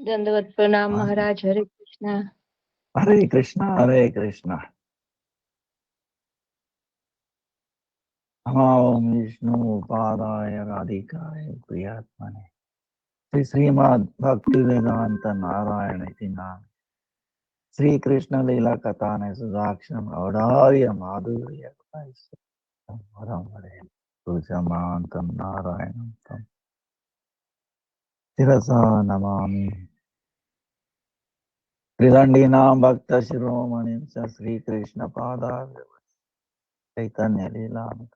दंडवत प्रणाम महाराज। हरे कृष्णा। हरे कृष्णा हरे कृष्णा। ओम विष्णु पादाय राधिकाय प्रियात्मने श्री श्रीमद् भक्ति वेदांत नारायण इति नाम श्री कृष्ण लीला कथाने सुधाक्षम औदार्य माधुर्य परम हरे पूजमान्तं नारायणं तं शिरसा नमामि। त्रिदण्डीनां भक्तशिरोमणिं च श्रीकृष्णपादाय चैतन्य लीलामृत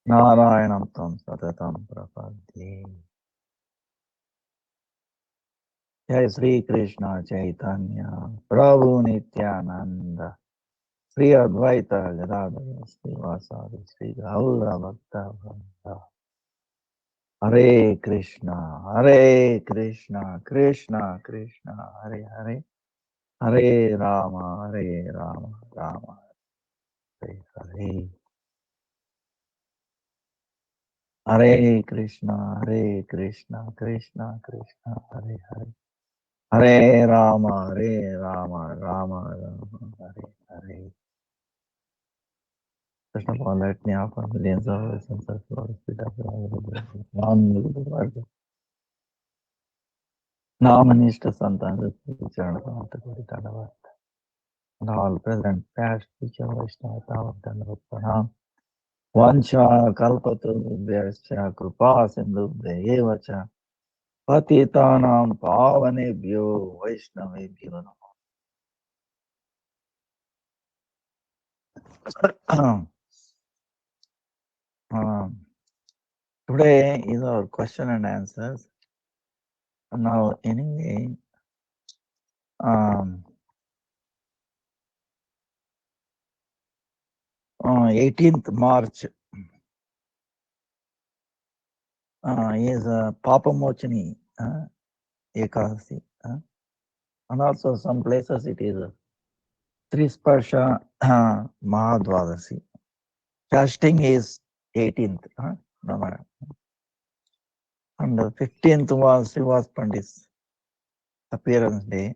नारायणं तं सततं प्रपद्ये। जय श्री कृष्ण चैतन्य प्रभु नित्यानंद श्री अद्वैत गदाधर श्रीवासादि श्री गौर भक्त वृंद। हरे कृष्णा कृष्णा कृष्णा हरे हरे, हरे राम राम हरे हरे। हरे कृष्णा कृष्णा कृष्णा हरे हरे, हरे Ram Ram Ram Hare Hare. First of all, let me offer millions of blessings of Lord Sita Namanishta Santan Charanam and all present, past, future Vaishnava Tavat Pranam. Vancha Kalpatubhyascha Kripa Sindhubhya Patitanam Pavanebhyo Vaishnavebhyo Namo. Today is our question and answers. Now, anyway, 18th March is Papa Mochini Ekadasi. And also some places it is Trisparsha Mahadvadasi. Fasting is 18th. And the 15th was Srivas Pandit's appearance day.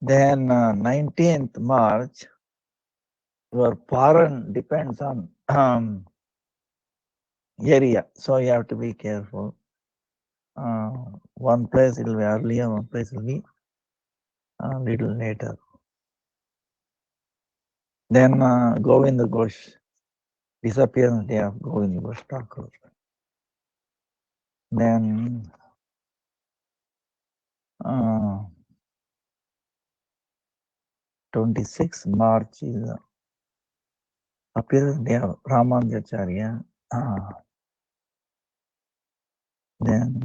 Then 19th March, your Paran depends on area. So you have to be careful. One place it will be earlier, one place will be a little later. Then Govind Ghosh, disappearance day of Govind Ghosh Thakur. Then 26 March is appearance day of Ramanujacharya. Then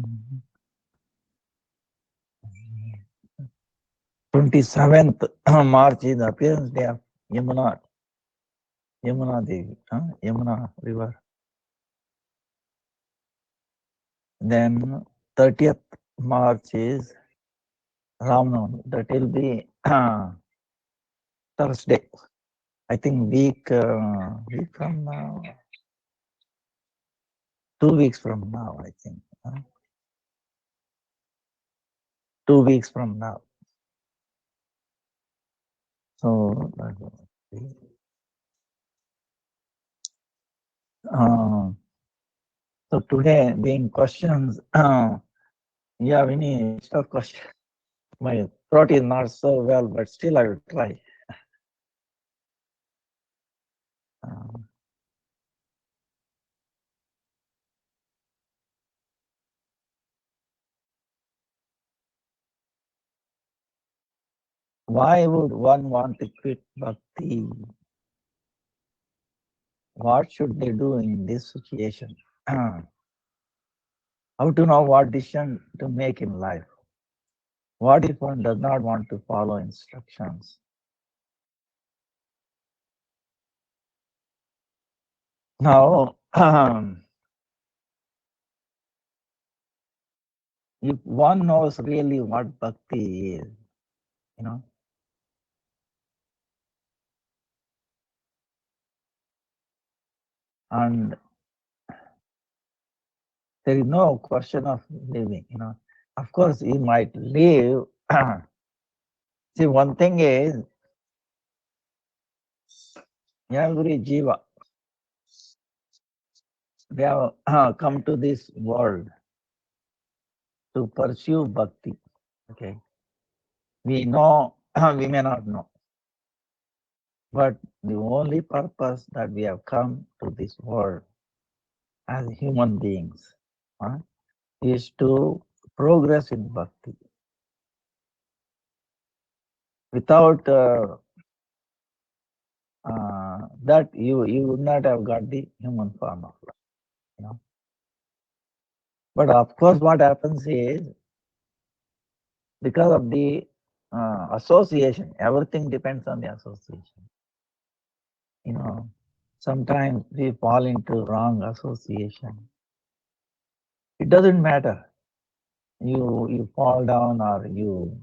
27th March is the appearance day of Yamuna Devi, Yamuna river. Then 30th March is Ramnavami. That will be Thursday. I think week from now, 2 weeks from now, I think. 2 weeks from now. So, so today being questions, you have any extra question? My throat is not so well, but still I will try. Why would one want to quit bhakti? What should they do in this situation? How to know what decision to make in life? What if one does not want to follow instructions? Now, if one knows really what bhakti is, and There is no question of living, Of course, you might live. See, one thing is, every jiva, they have come to this world to pursue bhakti. Okay. We know, we may not know, but the only purpose that we have come to this world as human beings is to progress in bhakti. Without that, you would not have got the human form of life. But of course, what happens is, because of the association, everything depends on the association. Sometimes we fall into wrong association. It doesn't matter. You fall down or you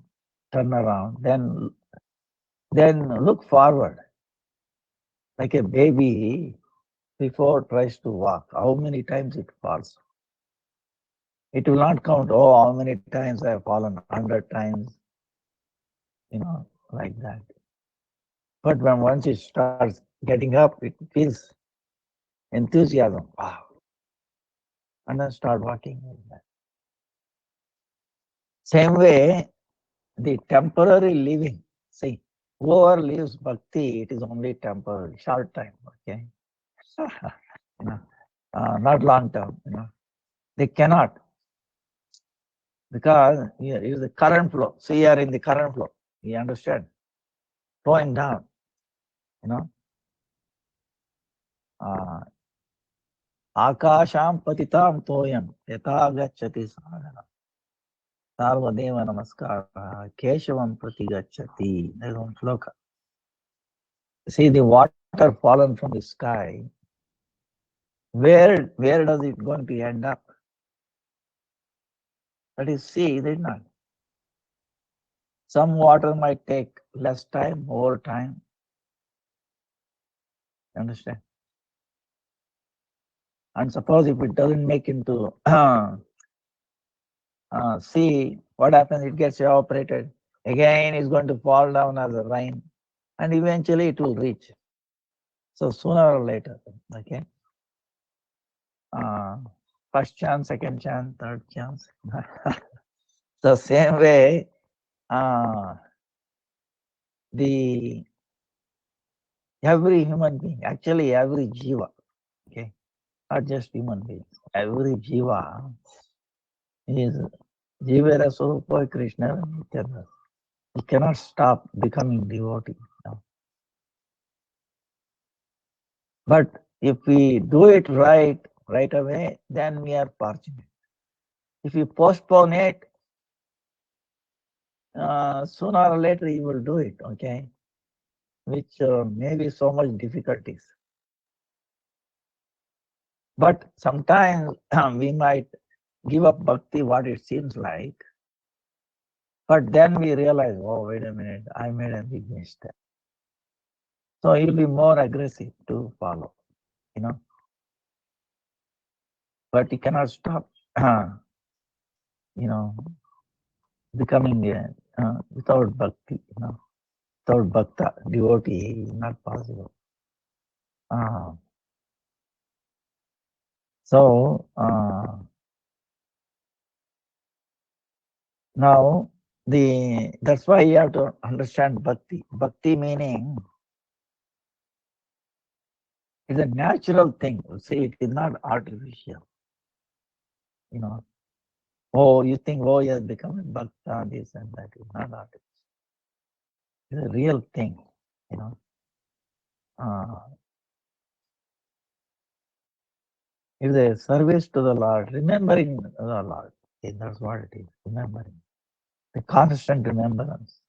turn around, then look forward. Like a baby before tries to walk, how many times it falls. It will not count, oh, how many times I have fallen, 100 times, like that. But when once it starts getting up, it feels enthusiasm. Wow. And then start walking like that. Same way, the temporary living. See, whoever lives bhakti, it is only temporary, short time, okay? Not long term, They cannot, because here is the current flow. See, you are in the current flow. You understand? Flowing down, Akasham patitam toyam yata gacchati sadhana. Sarvadeva namaskara keshavam prati gacchati. There's one sloka. See the water fallen from the sky. Where does it going to end up? That is sea, is it not? Some water might take less time, more time. Understand? And suppose if it doesn't make into sea, what happens? It gets evaporated. Again, it's going to fall down as a rain, and eventually it will reach. So sooner or later, okay. First chance, second chance, third chance. The same way, the every human being, actually every jiva, okay, not just human beings, every jiva is Jivera Swarupa Krishna Nityananda. He cannot stop becoming devotee. But if we do it right away, then we are fortunate. If you postpone it, sooner or later you will do it, okay? Which may be so much difficulties. But sometimes we might give up bhakti what it seems like, but then we realize, oh, wait a minute, I made a big mistake. So you'll be more aggressive to follow, But you cannot stop, becoming without bhakti, without bhakta, devotee is not possible. So now that's why you have to understand bhakti. Bhakti meaning is a natural thing. See, it is not artificial. Oh, you think, oh, you have become a bhakta, this and that. It's not artificial. It's a real thing, It's a service to the Lord, remembering the Lord. Okay, that's what it is, remembering. The constant remembrance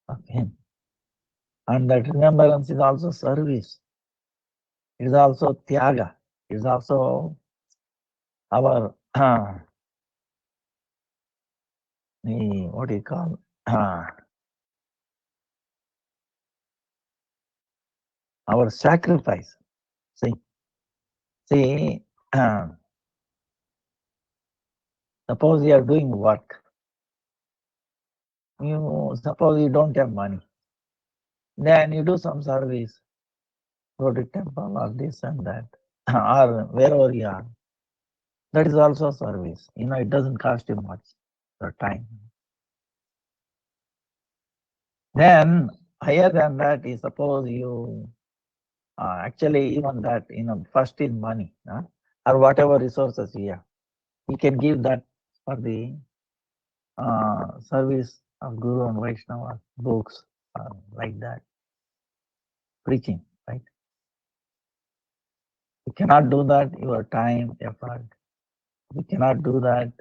of Him. And that remembrance is also service. It is also tyaga. It is also our, what do you call, our sacrifice. See, Suppose you are doing work. Suppose you don't have money. Then you do some service, go to temple or this and that, or wherever you are. That is also service. It doesn't cost you much, your time. Then higher than that is suppose you actually even that first is money or whatever resources you have. You can give that for the service of Guru and Vaishnava, books, like that, preaching, right? You cannot do that, your time, effort. You cannot do that,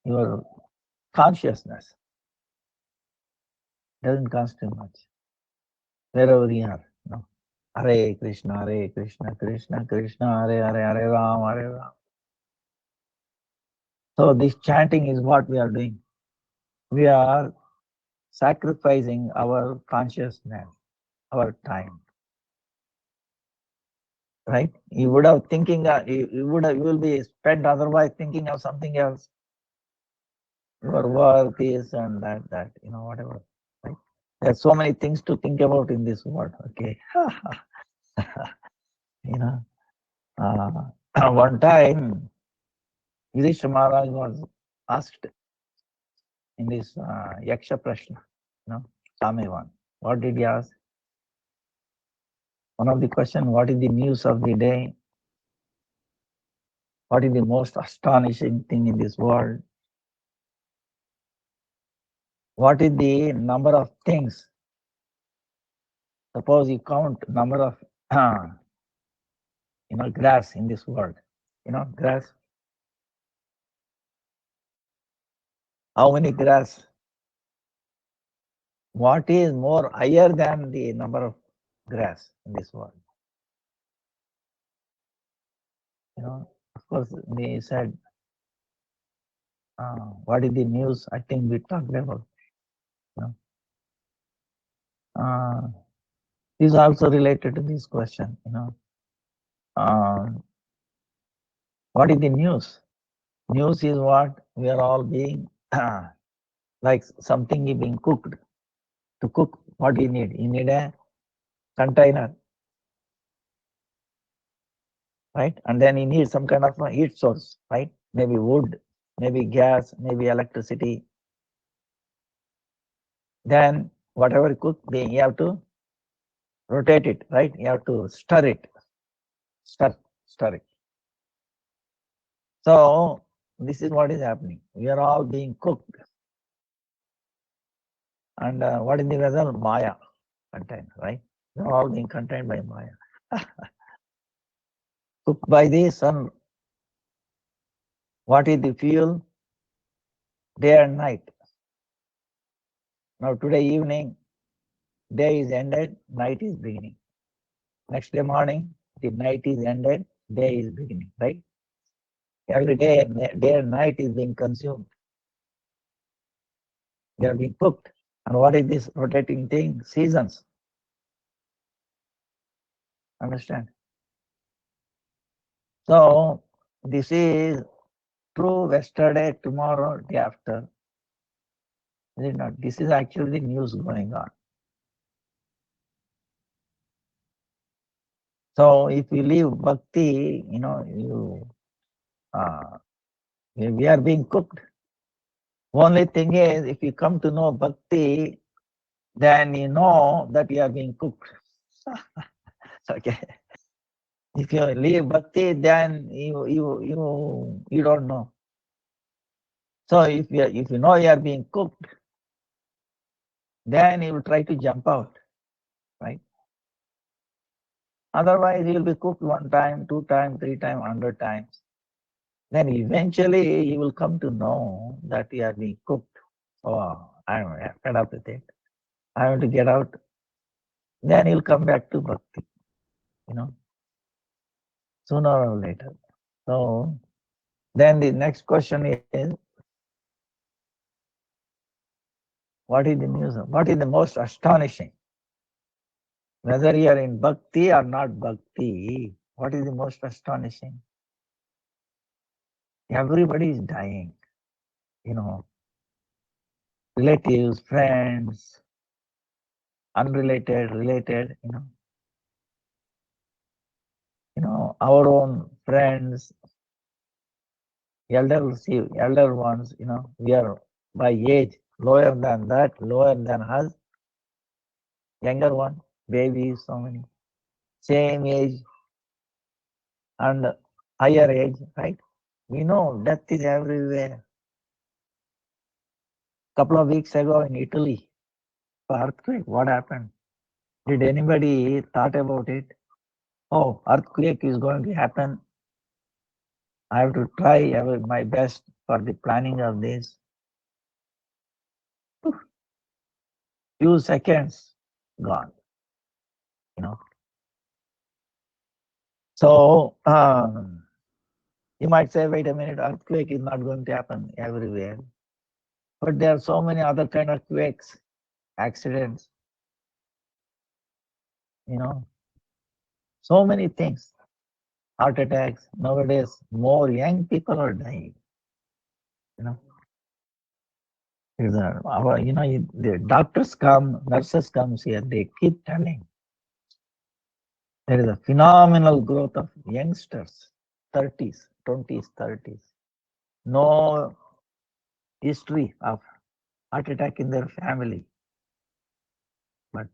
your consciousness doesn't cost you much. Wherever you are, Hare Krishna, Krishna Krishna, Hare Ram, Hare Ram. So this chanting is what we are doing. We are sacrificing our consciousness, our time. Right? You would have thinking, you will be spent otherwise thinking of something else. Your work is and that, whatever. Right? There are so many things to think about in this world. Okay. One time, Yudhishthira Maharaj was asked in this Yaksha Prashna, Samevan. What did he ask? One of the questions, what is the news of the day? What is the most astonishing thing in this world? What is the number of things? Suppose you count number of grass in this world. Grass. How many grass? What is more higher than the number of grass in this world? Of course, they said, what is the news? I think we talked about. This is also related to this question. What is the news? News is what we are all being like something is being cooked. To cook, what do you need? You need a container, right? And then you need some kind of a heat source, right? Maybe wood, maybe gas, maybe electricity. Then whatever you cook, you have to rotate it, right? You have to stir it, stir it. So this is what is happening. We are all being cooked. And what is the result? Maya contained, right? We are all being contained by Maya. Cooked by the sun. What is the fuel? Day and night. Now today evening, day is ended, night is beginning. Next day morning, the night is ended, day is beginning, right? Every day, day and night is being consumed. They are being cooked. And what is this rotating thing? Seasons. Understand? So this is true yesterday, tomorrow, day after. Is it not? This is actually the news going on. So if you leave bhakti, we are being cooked. Only thing is, if you come to know bhakti, then you know that you are being cooked. Okay. If you leave bhakti, then you don't know. So if you know you are being cooked, then you will try to jump out, right? Otherwise, you will be cooked 1 time, 2 times, 3 times, 100 times. Then eventually you will come to know that you are being cooked. Oh, I'm fed up with it. I want to get out. Then you'll come back to bhakti, sooner or later. So then the next question is, what is the news? What is the most astonishing? Whether you are in bhakti or not bhakti, what is the most astonishing? Everybody is dying, you know, relatives, friends, unrelated, related, our own friends, elder ones, we are by age lower than that, lower than us, younger one, babies, so many, same age and higher age, right? We know death is everywhere. Couple of weeks ago in Italy, earthquake, what happened? Did anybody thought about it? Oh, earthquake is going to happen. I have to try my best for the planning of this. Few seconds gone, you know. So you might say, wait a minute, earthquake is not going to happen everywhere. But there are so many other kind of quakes, accidents, so many things. Heart attacks. Nowadays, more young people are dying. You know, the doctors come, nurses comes here. They keep telling there is a phenomenal growth of youngsters, 30s, 20s, 30s. No history of heart attack in their family, but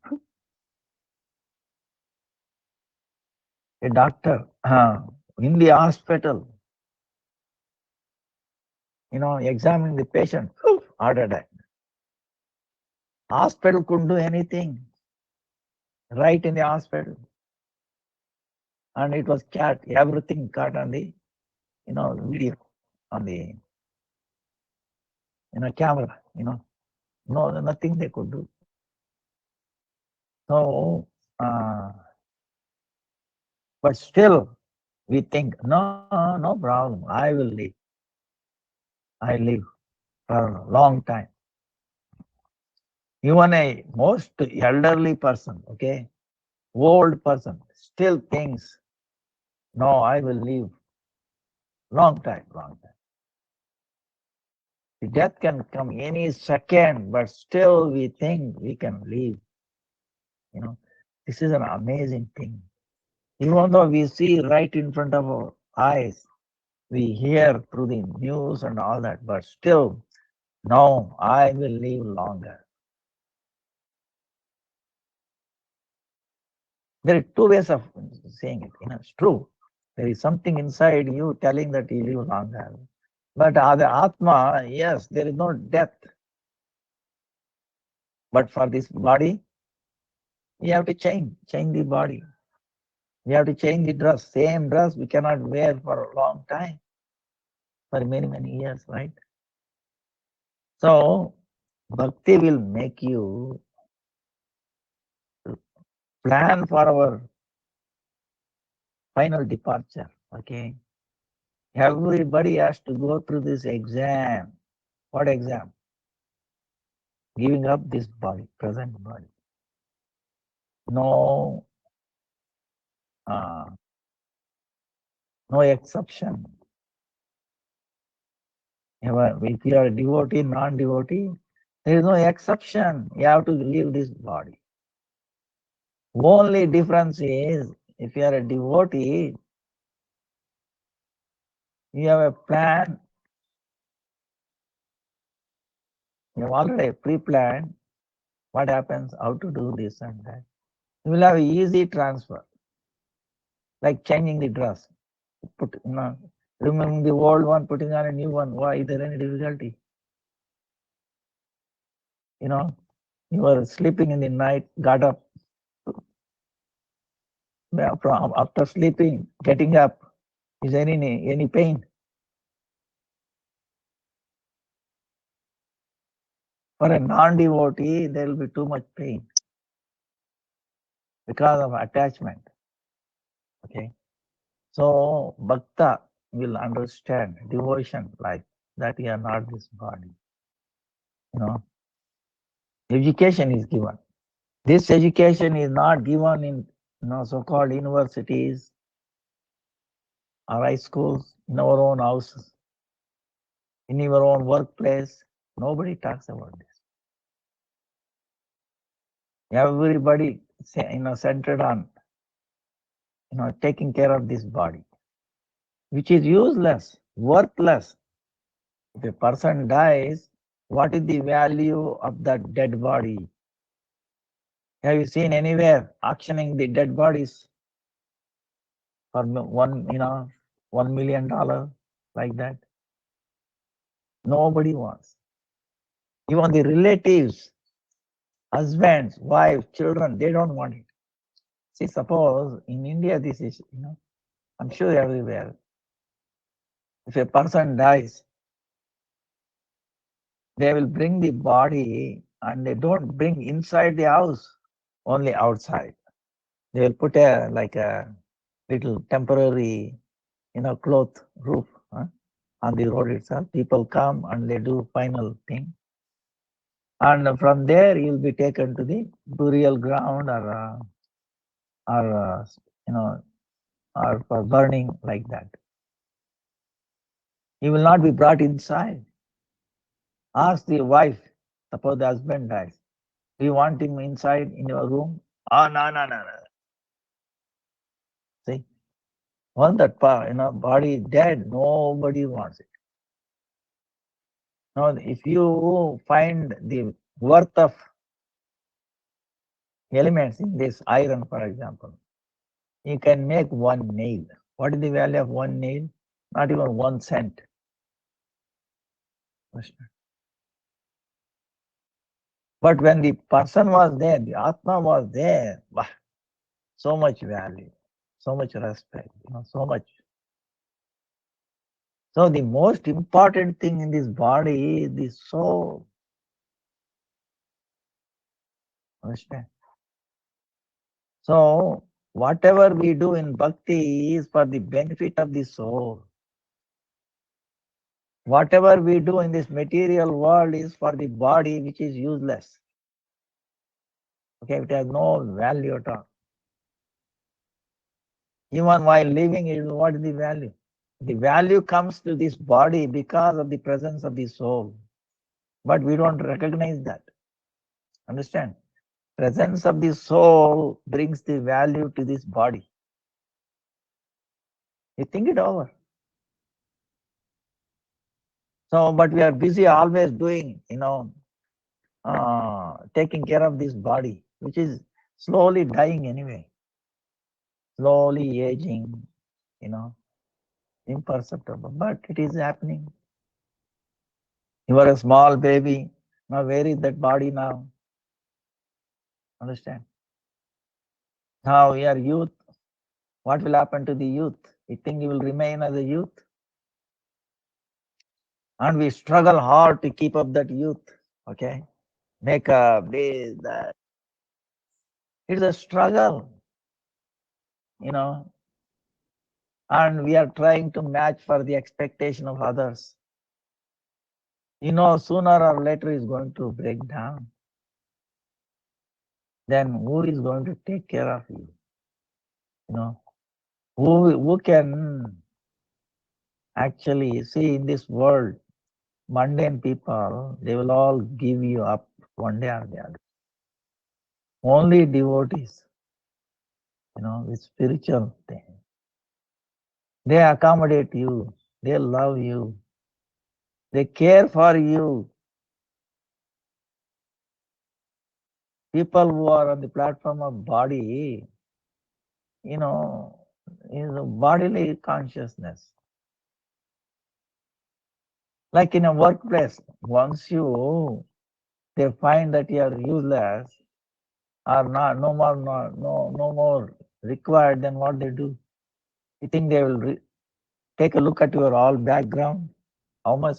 a doctor in the hospital, examining the patient, heart attack. Hospital couldn't do anything. Right in the hospital, and it was caught. Everything caught on the, video, on the, camera. No, nothing they could do. So, but still, we think, no problem. I will live. I live for a long time. Even a most elderly person, okay, old person, still thinks, no, I will live long time, long time. The death can come any second, but still we think we can live. This is an amazing thing. Even though we see right in front of our eyes, we hear through the news and all that, but still, no, I will live longer. There are two ways of saying it. It's true. There is something inside you telling that you live longer. But the Atma, yes, there is no death. But for this body, you have to change the body. We have to change the dress. Same dress we cannot wear for a long time, for many, many years, right? So, bhakti will make you plan for our final departure, okay? Everybody has to go through this exam. What exam? Giving up this body, present body. No, no exception. If you are a devotee, non-devotee, there is no exception. You have to leave this body. Only difference is, if you are a devotee, you have a plan. You have already pre-planned what happens, how to do this and that. You will have easy transfer, like changing the dress. Removing the old one, putting on a new one. Why is there any difficulty? You were sleeping in the night, got up. After sleeping, getting up, is there any pain? For a non-devotee, there will be too much pain because of attachment. Okay, so bhakta will understand devotion like that. You are not this body. Education is given. This education is not given in so-called universities or high schools, in our own houses. in your own workplace. Nobody talks about this. Everybody, centered on, taking care of this body, which is useless, worthless. If a person dies, what is the value of that dead body? Have you seen anywhere auctioning the dead bodies for $1 million like that? Nobody wants. Even the relatives, husbands, wives, children, they don't want it. See, suppose in India, this is, I'm sure everywhere. If a person dies, they will bring the body and they don't bring inside the house, only outside. They will put a little temporary, cloth roof on the road itself. People come and they do final thing. And from there, you'll be taken to the burial ground or or for burning like that. He will not be brought inside. Ask the wife, suppose the husband dies. Do you want him inside in your room? Oh, no, no, no, no. See, once that body is dead, nobody wants it. Now, if you find the worth of elements in this iron, for example, you can make one nail. What is the value of one nail? Not even 1 cent. But when the person was there, the Atma was there, so much value, so much respect, so much. So the most important thing in this body is the soul. Understand? So whatever we do in bhakti is for the benefit of the soul. Whatever we do in this material world is for the body, which is useless. Okay, it has no value at all. Even while living, what is the value? The value comes to this body because of the presence of the soul. But we don't recognize that. Understand? Presence of the soul brings the value to this body. You think it over. So, but we are busy always doing, taking care of this body, which is slowly dying anyway. Slowly aging, imperceptible, but it is happening. You are a small baby. Now, where is that body now? Understand? Now we are youth. What will happen to the youth? You think you will remain as a youth? And we struggle hard to keep up that youth. Okay? Makeup, this, that. It's a struggle, and we are trying to match for the expectation of others. Sooner or later is going to break down. Then who is going to take care of you? Who can actually see in this world, mundane people, they will all give you up one day or the other. Only devotees, with spiritual thing. They accommodate you, they love you, they care for you. People who are on the platform of body, is a bodily consciousness. Like in a workplace, once they find that you are useless or not, no more required, then what they do? You think they will take a look at your all background, how much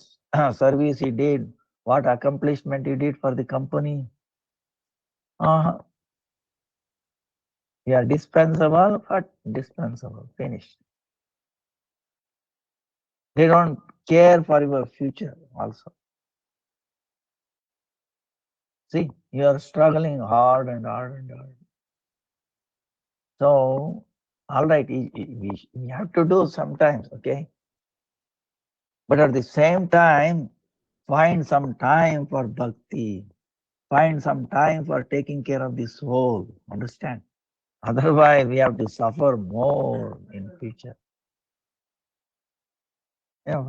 service he did, what accomplishment he did for the company. You are dispensable, but dispensable, finished. They don't care for your future also. See, you are struggling hard and hard and hard. So, all right, we have to do sometimes, okay? But at the same time, find some time for bhakti. Find some time for taking care of the soul. Understand? Otherwise, we have to suffer more in future. Yeah.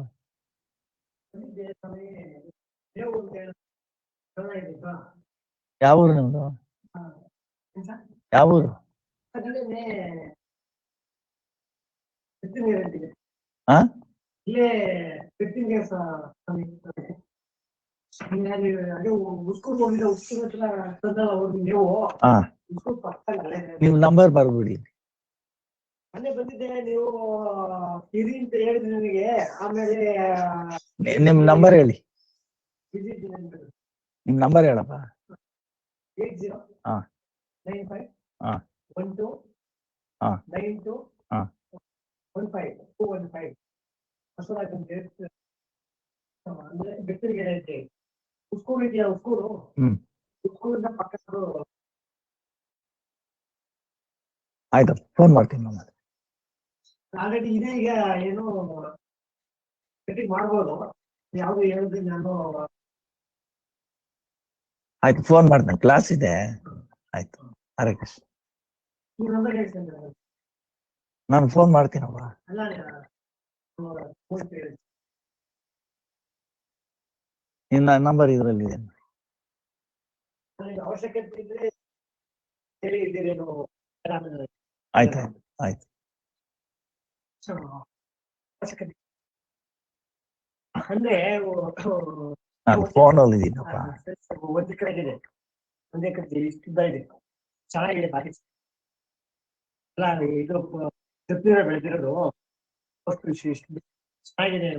ಯಾವ ಊರು ನಿಮ್ದು? ಯಾವ ಊರು? ಹಾ? ಹಾ. ನೀವು number ಬರ್ಬಿಡಿ. ನಿಮ್ number ಹೇಳಿ. ನಿಮ್ ನಂಬರ್ ಹೇಳಪ್ಪ. ಹಾ. ಹಾ. ಹಾ. ಹಾ. ಹ್ಮ್. ಆಯ್ತು, ಫೋನ್ ಮಾಡ್ತೀನಿ ನಾನು. ಆಲ್ರೆಡಿ ಇದೆ, ಈಗ ಏನು ಮಾಡ್ಬೋದು, ಯಾವ್ದು ಹೇಳಿದ್ರೆ ನಾನು. ಆಯ್ತು, ಫೋನ್ ಮಾಡ್ತೇನೆ, ಕ್ಲಾಸ್ ಇದೆ. ಆಯ್ತು, ಹರೇ ಕೃಷ್ಣ. ನಾನು ಫೋನ್ ಮಾಡ್ತೀನಪ್ಪ. ನಿನ್ನ ನಂಬರ್ ಇದರಲ್ಲಿ ಇದೆ. ಅವಶ್ಯಕತೆ ಇದ್ರೆ ಆಯ್ತು ಆಯ್ತು. ಅಂದ್ರೆ ನಾನು ಫೋನಲ್ಲಿ ಇದ್ದೀನಪ್ಪ. ಒಂದೇ ಕಡೆ ಇದೆ, ಒಂದೇ ಕಡೆ ಇಷ್ಟ ಇದೆ, ಚೆನ್ನಾಗಿದೆ ಬಾರಿ. ಅಲ್ಲ ಇದು ಬೆಳೆದಿರೋದು ಚೆನ್ನಾಗಿದೆ.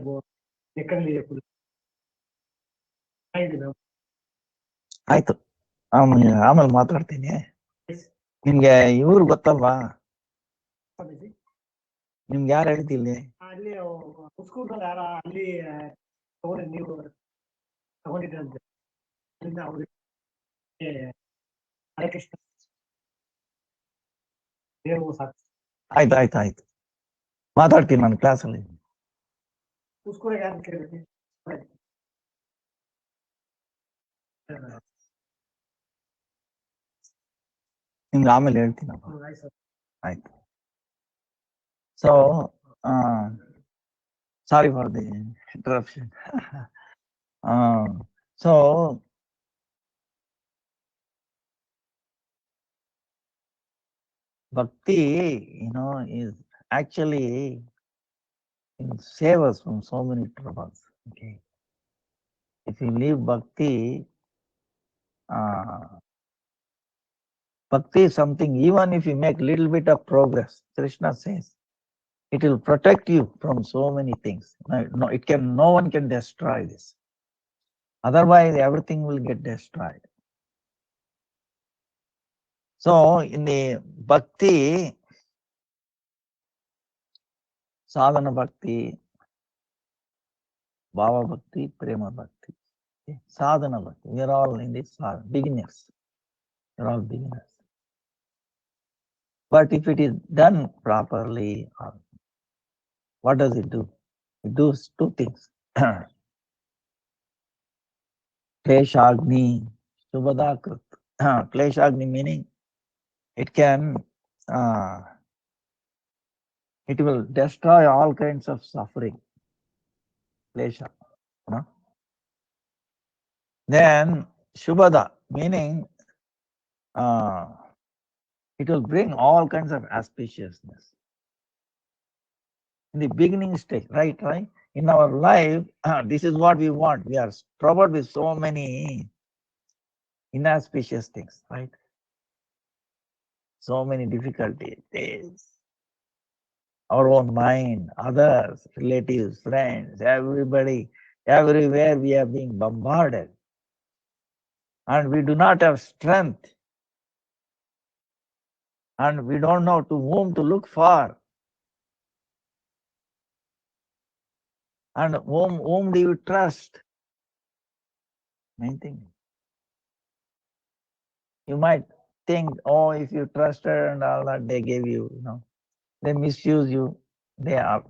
ಆಯ್ತು, ಆಮೇಲೆ ಮಾತಾಡ್ತೀನಿ. ನಿಮ್ಗೆ ಇವ್ರು ಗೊತ್ತಲ್ವಾ? ನಿಮ್ಗೆ ಯಾರು ಹೇಳ್ತಿಲ್ಲಿ? ಅಲ್ಲಿ ಯಾರ ಅಲ್ಲಿ ತಗೊಂಡು ನೀವು ತಗೊಂಡಿದ್ರಂತೆ. ಆಯ್ತು ಆಯ್ತು ಆಯ್ತು, ಮಾತಾಡ್ತೀನಿ ನಾನು ಕ್ಲಾಸಲ್ಲಿ. ನಿಮ್ಗೆ ಆಮೇಲೆ ಹೇಳ್ತೀನಪ್ಪ. ಆಯ್ತು. So sorry for the interruption. So bhakti, is actually save us from so many troubles. Okay, if you leave bhakti, bhakti is something. Even if you make little bit of progress, Krishna says, it will protect you from so many things. No one can destroy this. Otherwise, everything will get destroyed. So, in the bhakti, sadhana bhakti, bhava bhakti, prema bhakti, sadhana bhakti, we are all in this beginners. We are all beginners. But if it is done properly, what does it do? It does two things. Kleshagni, Shubhadakrit. Kleshagni meaning it will destroy all kinds of suffering. Klesha. Then Shubhada meaning it will bring all kinds of auspiciousness. In the beginning stage, right? In our life, this is what we want. We are troubled with so many inauspicious things, right? So many difficulties. Our own mind, others, relatives, friends, everybody, everywhere we are being bombarded. And we do not have strength. And we don't know to whom to look for. And whom do you trust? Main thing. You might think, oh, if you trusted and all that, they gave you, they misuse you, they are,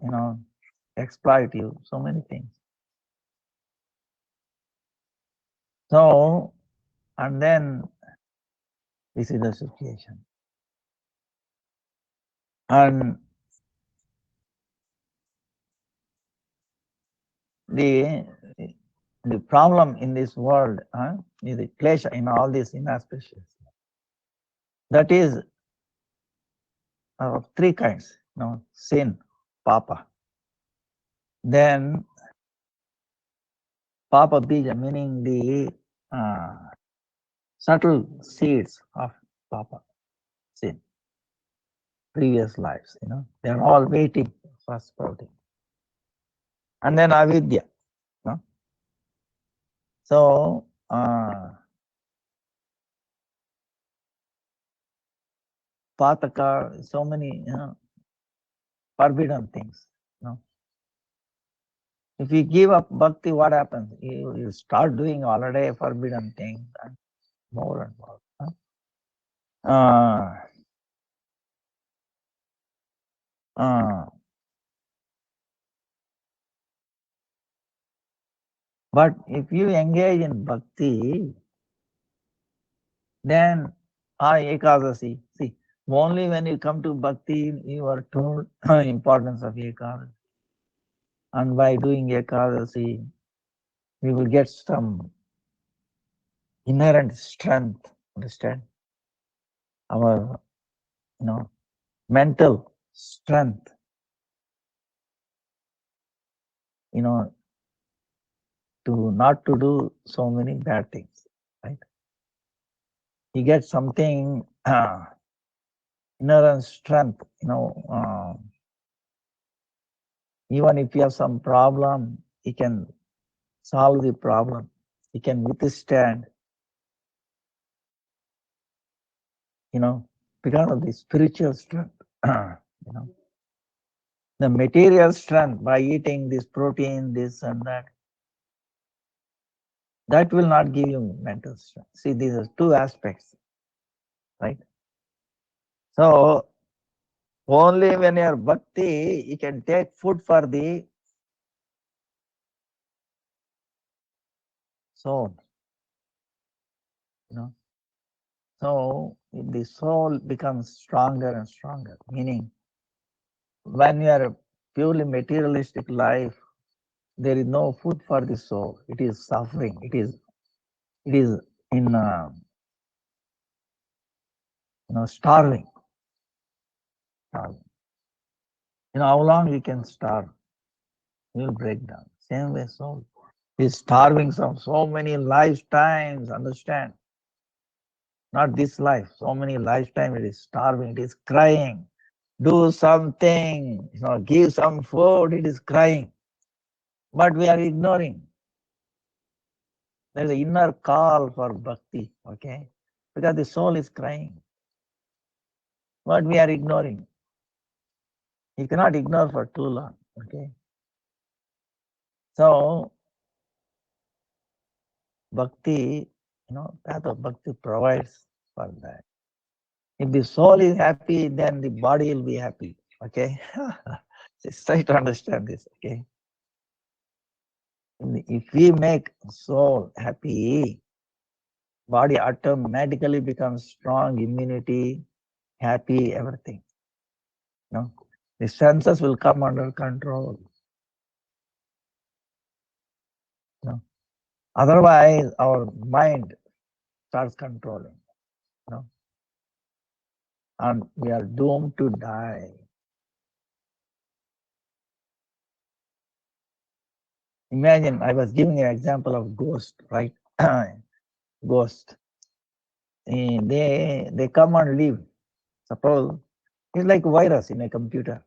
exploit you, so many things. So, and then this is the situation. And the the problem in this world is the klesha in all these inauspicious. That is of three kinds. Sin, papa. Then papa bija, meaning the subtle seeds of papa, sin, previous lives. They are all waiting for sprouting. And then avidya. So pataka, so many forbidden things. If you give up bhakti, what happens? You start doing already forbidden things and more and more. But if you engage in bhakti, then ekadasi. See, only when you come to bhakti, you are told importance of ekadasi. And by doing ekadasi, we will get some inherent strength. Understand? Our, mental strength. To not to do so many bad things, right? You get something inherent strength. Even if you have some problem, you can solve the problem. You can withstand. Because of the spiritual strength. The material strength by eating this protein, this and that will not give you mental strength. See, these are two aspects, right? So only when you are bhakti, you can take food for the soul. So the soul becomes stronger and stronger. Meaning, when you are purely materialistic life, there is no food for the soul. It is suffering. It is in starving. How long you can starve? You will break down. Same way, soul is starving so many lifetimes. Understand? Not this life. So many lifetimes it is starving. It is crying. Do something. Give some food. It is crying. But we are ignoring. There is an inner call for bhakti, okay? Because the soul is crying. But we are ignoring. You cannot ignore for too long, okay? So, bhakti, path of bhakti provides for that. If the soul is happy, then the body will be happy, okay? Just try to understand this, okay? If we make soul happy, body automatically becomes strong, immunity, happy, everything. The senses will come under control. Otherwise, our mind starts controlling. And we are doomed to die. Imagine, I was giving an example of ghost, right? Ghost. They come and leave. Suppose it's like virus in a computer.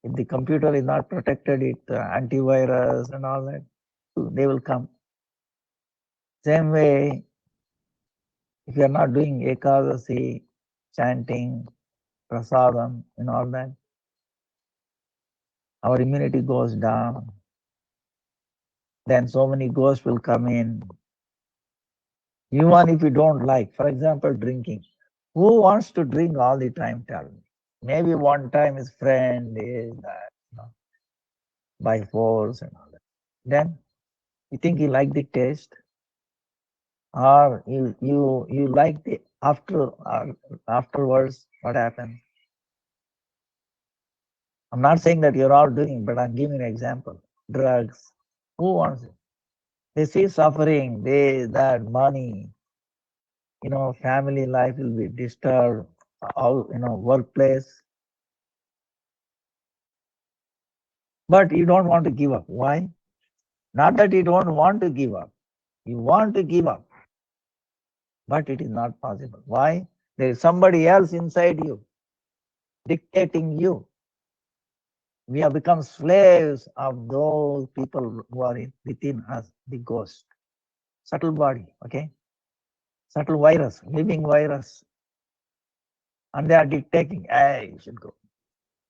If the computer is not protected, it antivirus and all that, they will come. Same way, if you are not doing ekadasi, chanting, prasadam, and all that, our immunity goes down. Then so many ghosts will come in. Even if you don't like, for example, drinking. Who wants to drink all the time? Tell me. Maybe one time his friend is that, by force and all that. Then you think he like the taste? or you like the afterwards, what happens? I'm not saying that you're all doing, but I'm giving an example. Drugs. Who wants it? They see suffering, that money, family life will be disturbed, workplace. But you don't want to give up. Why? Not that you don't want to give up. You want to give up, but it is not possible. Why? There is somebody else inside you dictating you. We have become slaves of those people who are within us, the ghost, subtle body, okay? Subtle virus, living virus. And they are dictating, hey, you should go.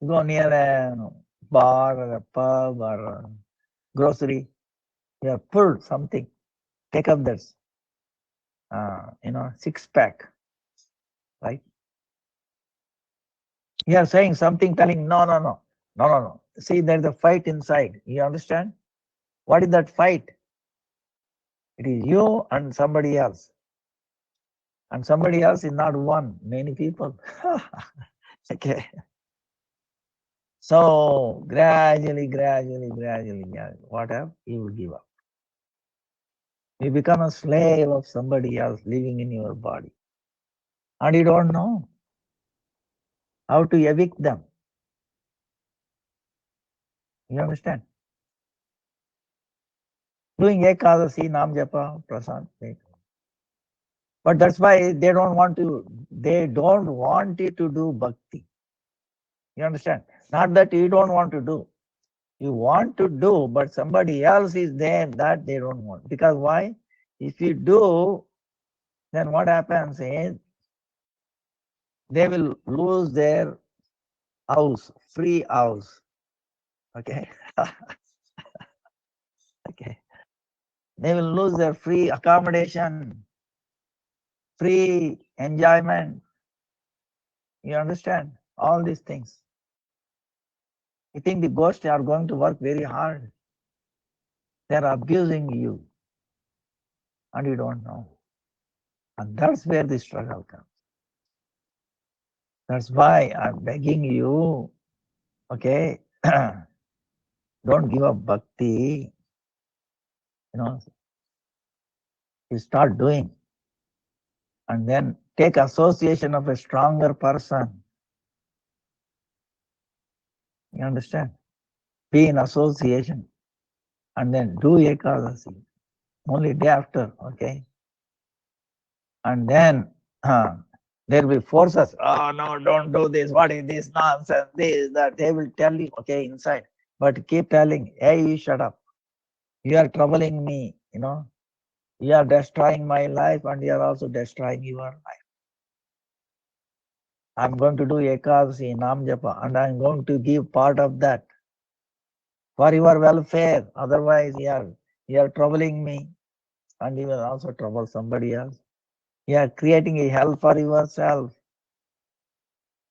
You go near a bar or a pub or a grocery, you are pulled something, take up that, six pack, right? You are saying something, telling, no, no, no, no, no, no. See, there's a fight inside. You understand? What is that fight? It is you and somebody else. And somebody else is not one, many people. Okay. So gradually, whatever, you will give up. You become a slave of somebody else living in your body. And you don't know how to evict them. You understand? Doing Ekadasi, Nam Japa, Prasad. But that's why they don't want you to do bhakti. You understand? Not that you don't want to do. You want to do, but somebody else is there that they don't want. Because why? If you do, then what happens is they will lose their house, free house. Okay? Okay. They will lose their free accommodation, free enjoyment. You understand? All these things. You think the ghosts are going to work very hard. They are abusing you and you don't know. And that's where the struggle comes. That's why I'm begging you, okay, don't give up bhakti, you start doing. And then take association of a stronger person. You understand? Be in association. And then do Ekadasi. Only day after, okay? And then there will force us, oh no, don't do this, what is this nonsense, this, that. They will tell you, okay, inside. But keep telling, hey, you shut up. You are troubling me, You are destroying my life and you are also destroying your life. I'm going to do Ekadasi, Nam Japa, and I'm going to give part of that for your welfare. Otherwise, you are troubling me and you will also trouble somebody else. You are creating a hell for yourself.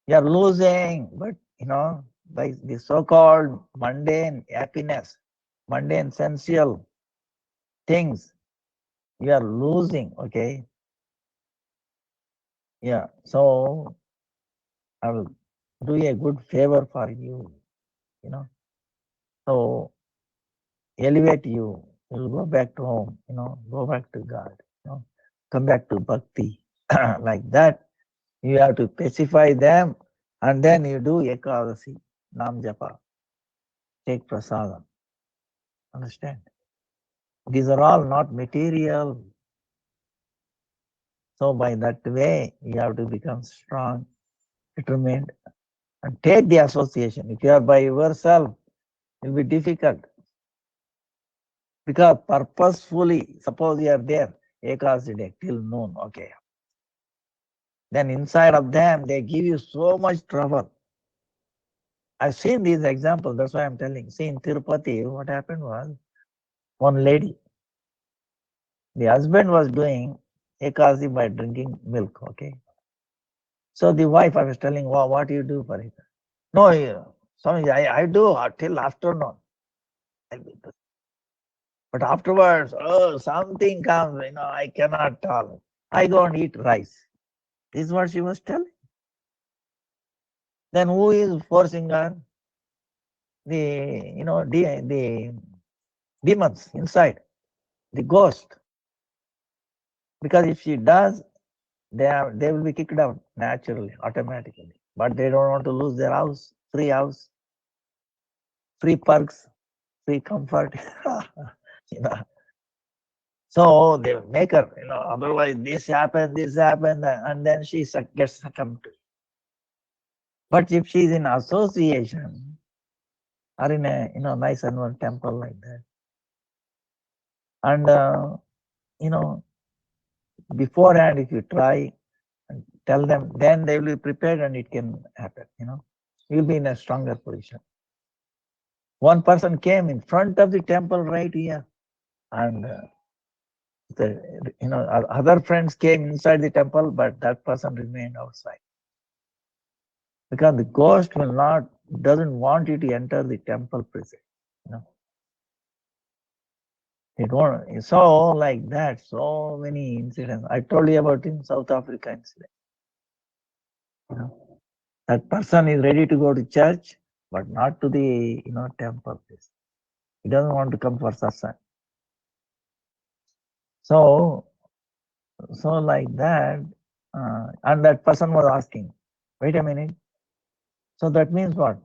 You are losing, but by the so-called mundane happiness, mundane sensual things, you are losing, okay? Yeah, so I will do a good favor for you, So elevate you, you'll go back to home, go back to God, come back to bhakti. Like that, you have to pacify them, and then you do Ekadasi, Nam Japa, take prasadam. Understand? These are all not material. So by that way, you have to become strong, determined, and take the association. If you are by yourself, it will be difficult. Because purposefully, suppose you are there, Ekadasi day till noon, okay. Then inside of them, they give you so much trouble. I've seen these examples, that's why I'm telling. See, in Tirupati, what happened was, one lady, the husband was doing Ekadasi by drinking milk, okay. So the wife, I was telling, wow, what do you do for it? No, Swamiji, I do till afternoon. But afterwards, oh, something comes, I cannot tolerate. I go and eat rice. This is what she was telling. Then who is forcing her? The demons inside, the ghost. Because if she does, they will be kicked out naturally, automatically. But they don't want to lose their house, free perks, free comfort. you know. So they make her, otherwise this happened, and then she gets succumbed to it. But if she's in association or in a nice annual temple like that, and beforehand, if you try and tell them, then they will be prepared and it can happen. You'll be in a stronger position. One person came in front of the temple right here, and other friends came inside the temple, but that person remained outside. Because the ghost doesn't want you to enter the temple presence. They don't. So like that, so many incidents. I told you about in South Africa incident. That person is ready to go to church, but not to the temple place. He doesn't want to come for satsang. So like that, and that person was asking, wait a minute. So that means what?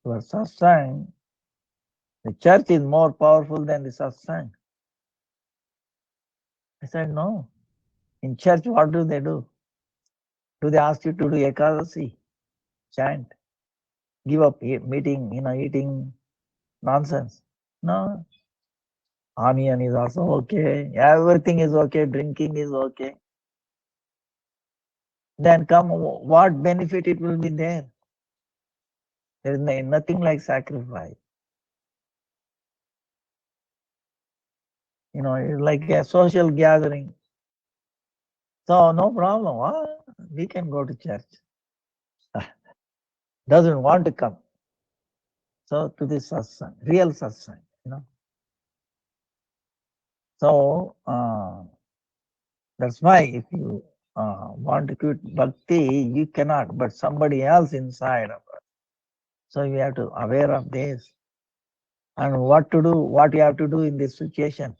Your satsang, the church is more powerful than the satsang. I said, no. In church, what do they do? Do they ask you to do Ekadasi, chant, give up eating nonsense? No. Onion is also okay. Everything is okay. Drinking is okay. Then come, what benefit it will be there? There is nothing like sacrifice. It's like a social gathering. So no problem. We can go to church. Doesn't want to come. So to this satsang, real satsang, So that's why if you want to quit bhakti, you cannot, but somebody else inside of us. So you have to aware of this. And what to do, what you have to do in this situation.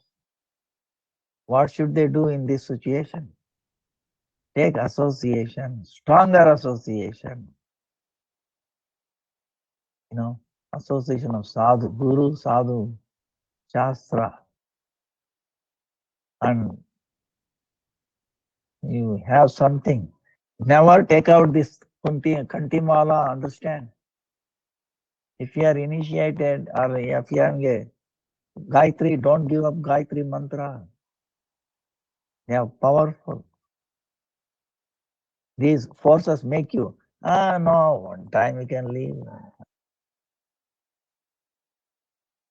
What should they do in this situation? Take association, stronger association. Association of sadhu, guru, sadhu, shastra. And you have something. Never take out this Kantimala, understand? If you are initiated or if you are Gayatri, don't give up Gayatri mantra. They are powerful. These forces make you, no, one time you can leave.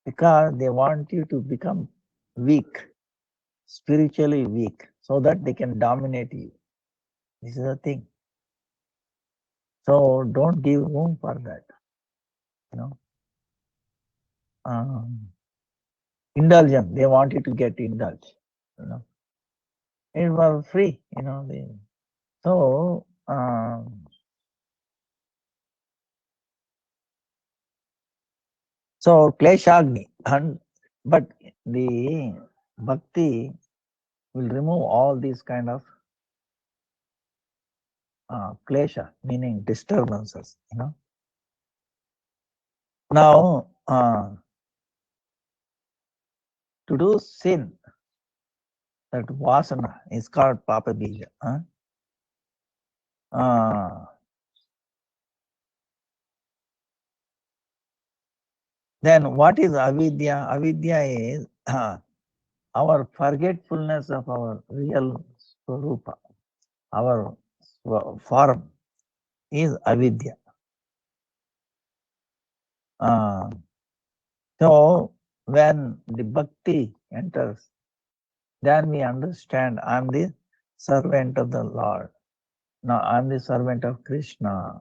Because they want you to become weak, spiritually weak, so that they can dominate you. This is the thing. So don't give room for that. Indulgence, they want you to get indulged. It was free, So Kleshagni, but the bhakti will remove all these kind of klesha, meaning disturbances. Now, to do sin, that vasana is called papa bija. Then what is avidya? Avidya is our forgetfulness of our real swarupa, our form is avidya. So when the bhakti enters, then we understand I'm the servant of the Lord. Now I'm the servant of Krishna.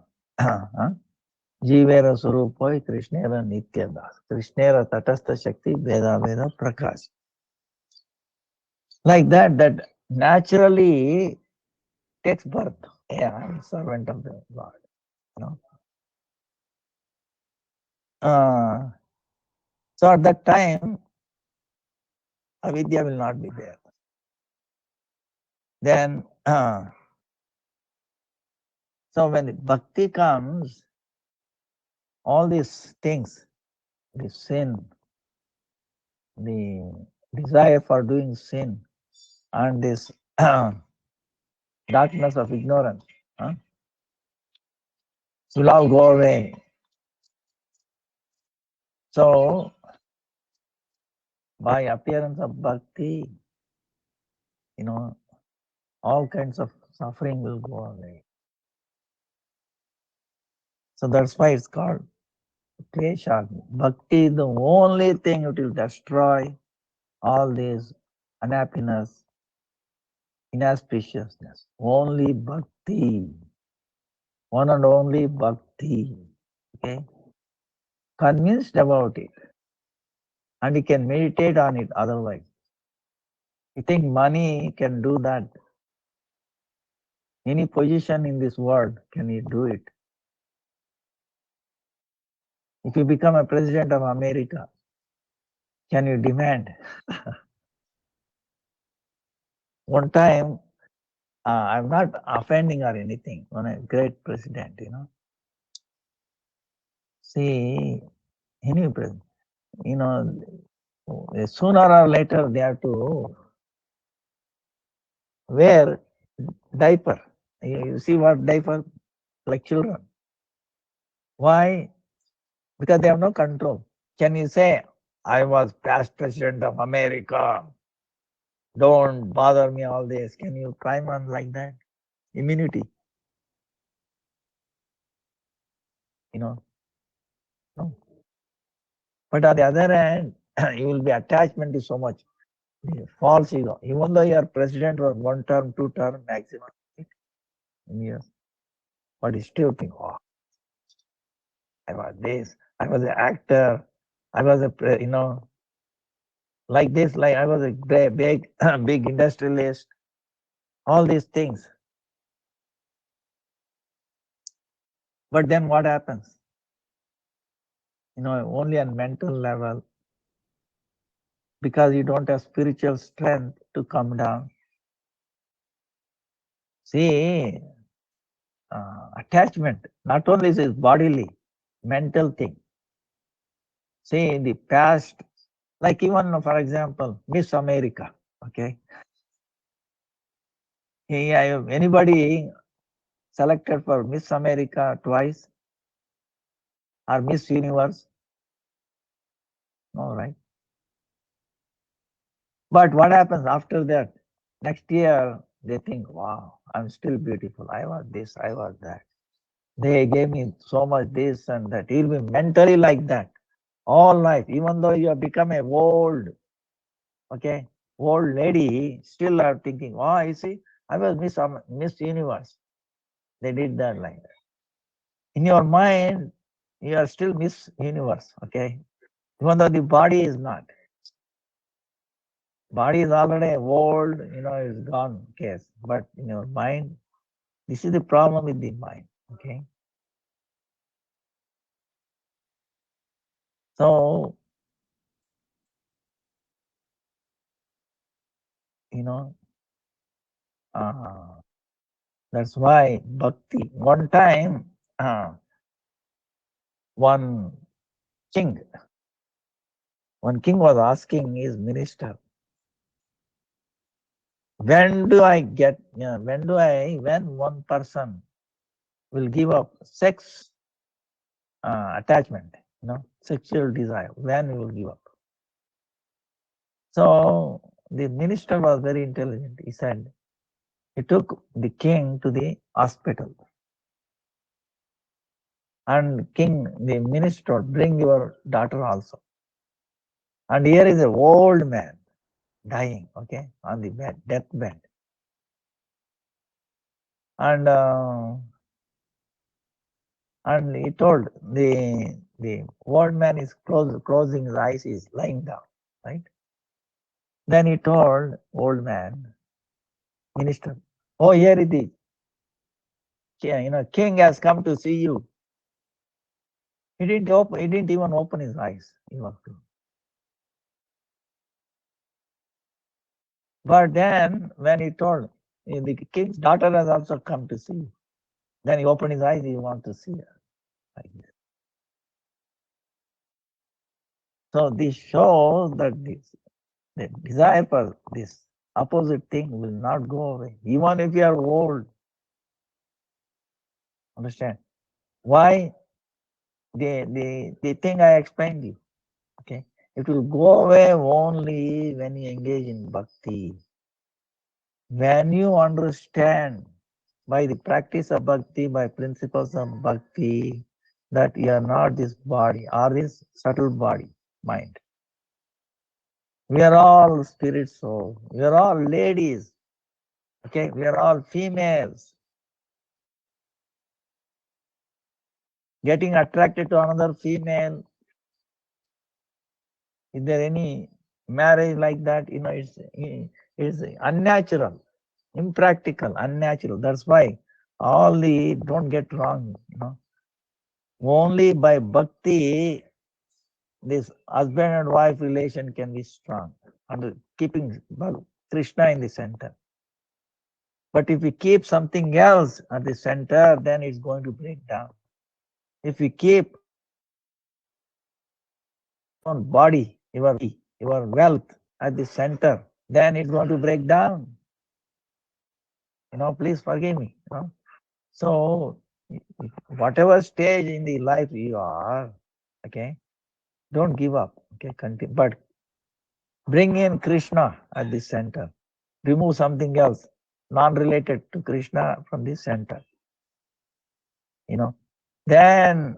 Jivera Surupoi Krishnera Nityadas. Krishnera Tatastha Shakti Veda Veda Prakash. Like that, that naturally takes birth. Yeah, I'm servant of the Lord. You know. So at that time, avidya will not be there. Then, so when bhakti comes, all these things, the sin, the desire for doing sin, and this darkness of ignorance, will all go away. So, by appearance of bhakti, all kinds of suffering will go away. So that's why it's called Klesha. Bhakti is the only thing it will destroy all this unhappiness, inauspiciousness. Only bhakti. One and only bhakti. Okay? Convinced about it. And you can meditate on it otherwise. You think money can do that? Any position in this world, can you do it? If you become a president of America, can you demand? One time, I'm not offending or anything, when a great president, See, any president, sooner or later they have to wear diaper. You see what diaper? Like children. Why? Because they have no control. Can you say, I was past president of America, don't bother me all this? Can you climb on like that? Immunity. No. But on the other hand, you will be attachment to so much false ego. Even though you are president for 1 term, 2 term maximum in years, but you still think, oh, I was this, I was an actor, I was like this, like I was a big, big industrialist, all these things. But then what happens? Only on mental level, because you don't have spiritual strength to come down. See, attachment, not only is bodily, mental thing. See, in the past, like even, for example, Miss America, okay? Anybody selected for Miss America twice or Miss Universe? No, right? But what happens after that? Next year, they think, wow, I'm still beautiful. I was this, I was that. They gave me so much this and that. He'll be mentally like that all life, even though you have become a old, okay, old lady, still are thinking, oh, you see, I was Miss Universe. They did that like that. In your mind, you are still Miss Universe, okay? Even though the body is not. Body is already old, is gone case. But in your mind, this is the problem with the mind, okay? So, that's why bhakti. One time, one king was asking his minister, when one person will give up sex attachment, sexual desire, when he will give up? So the minister was very intelligent. He said, he took the king to the hospital. And the minister, bring your daughter also. And here is an old man dying, okay, on the bed, deathbed. And he told the old man is closing his eyes, is lying down, right? Then he told old man, minister, oh, here it is. King has come to see you. He didn't even open his eyes. He was to. But then when he told, the king's daughter has also come to see you. Then he opened his eyes, he wanted to see her. Like this. So this shows that the desire for this opposite thing will not go away, even if you are old. Understand? Why? The thing I explained you. Okay, it will go away only when you engage in bhakti. When you understand by the practice of bhakti, by principles of bhakti, that you are not this body or this subtle body, mind. We are all spirit souls. We are all ladies. Okay, we are all females. Getting attracted to another female. Is there any marriage like that? It's unnatural, impractical, unnatural. That's why all the don't get wrong. Only by bhakti this husband and wife relation can be strong and keeping Krishna in the center. But if we keep something else at the center, then it's going to break down. If we keep your own body, your wealth at the center, then it's going to break down. Please forgive me. So whatever stage in the life you are, okay, don't give up. Okay, continue, but bring in Krishna at the center. Remove something else non-related to Krishna from the center. Then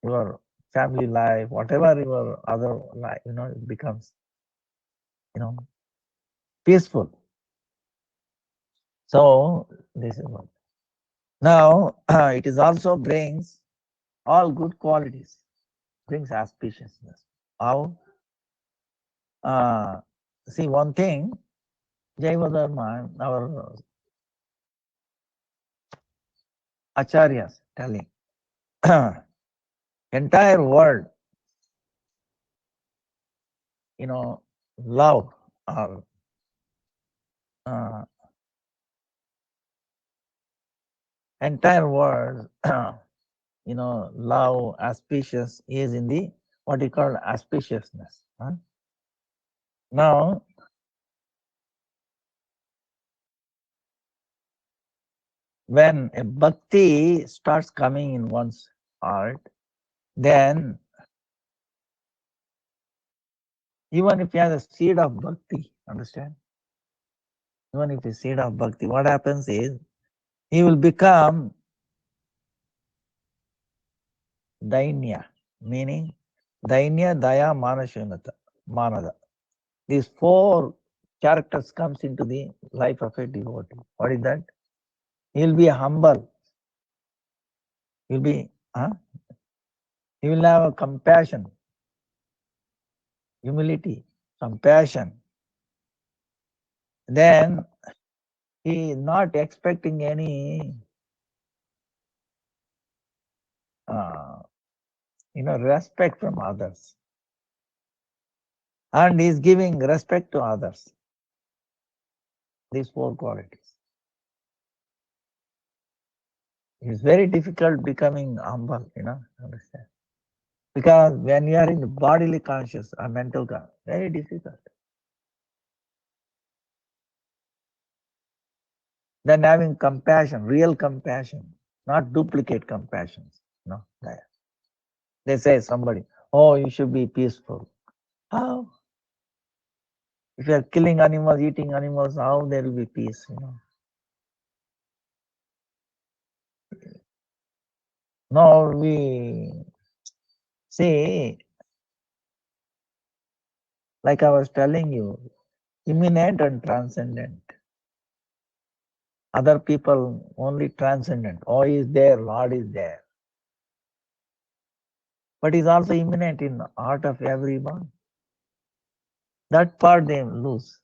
your family life, whatever your other life, it becomes, peaceful. So this is what. Now it is also brings all good qualities, brings auspiciousness. How? See one thing, Jayavadharma, our acharyas telling, entire world, love or entire world, love, auspicious is in the what you call auspiciousness. Now, when a bhakti starts coming in one's heart, then even if you have a seed of bhakti, understand? Even if a seed of bhakti, what happens is he will become dainya, meaning dainya, daya, manada. These four characters comes into the life of a devotee. What is that? He will be humble. He will have a compassion, humility, compassion. Then he is not expecting any, respect from others. And he is giving respect to others. These four qualities. It's very difficult becoming humble, understand? Because when you are in the bodily conscious or mental conscious, very difficult. Then having compassion, real compassion, not duplicate compassions. They say somebody, oh, you should be peaceful. How? If you are killing animals, eating animals, how there will be peace? Now we say, like I was telling you, immanent and transcendent. Other people only transcendent. Oh, is there, Lord is there. But is also immanent in the heart of everyone. That part they lose.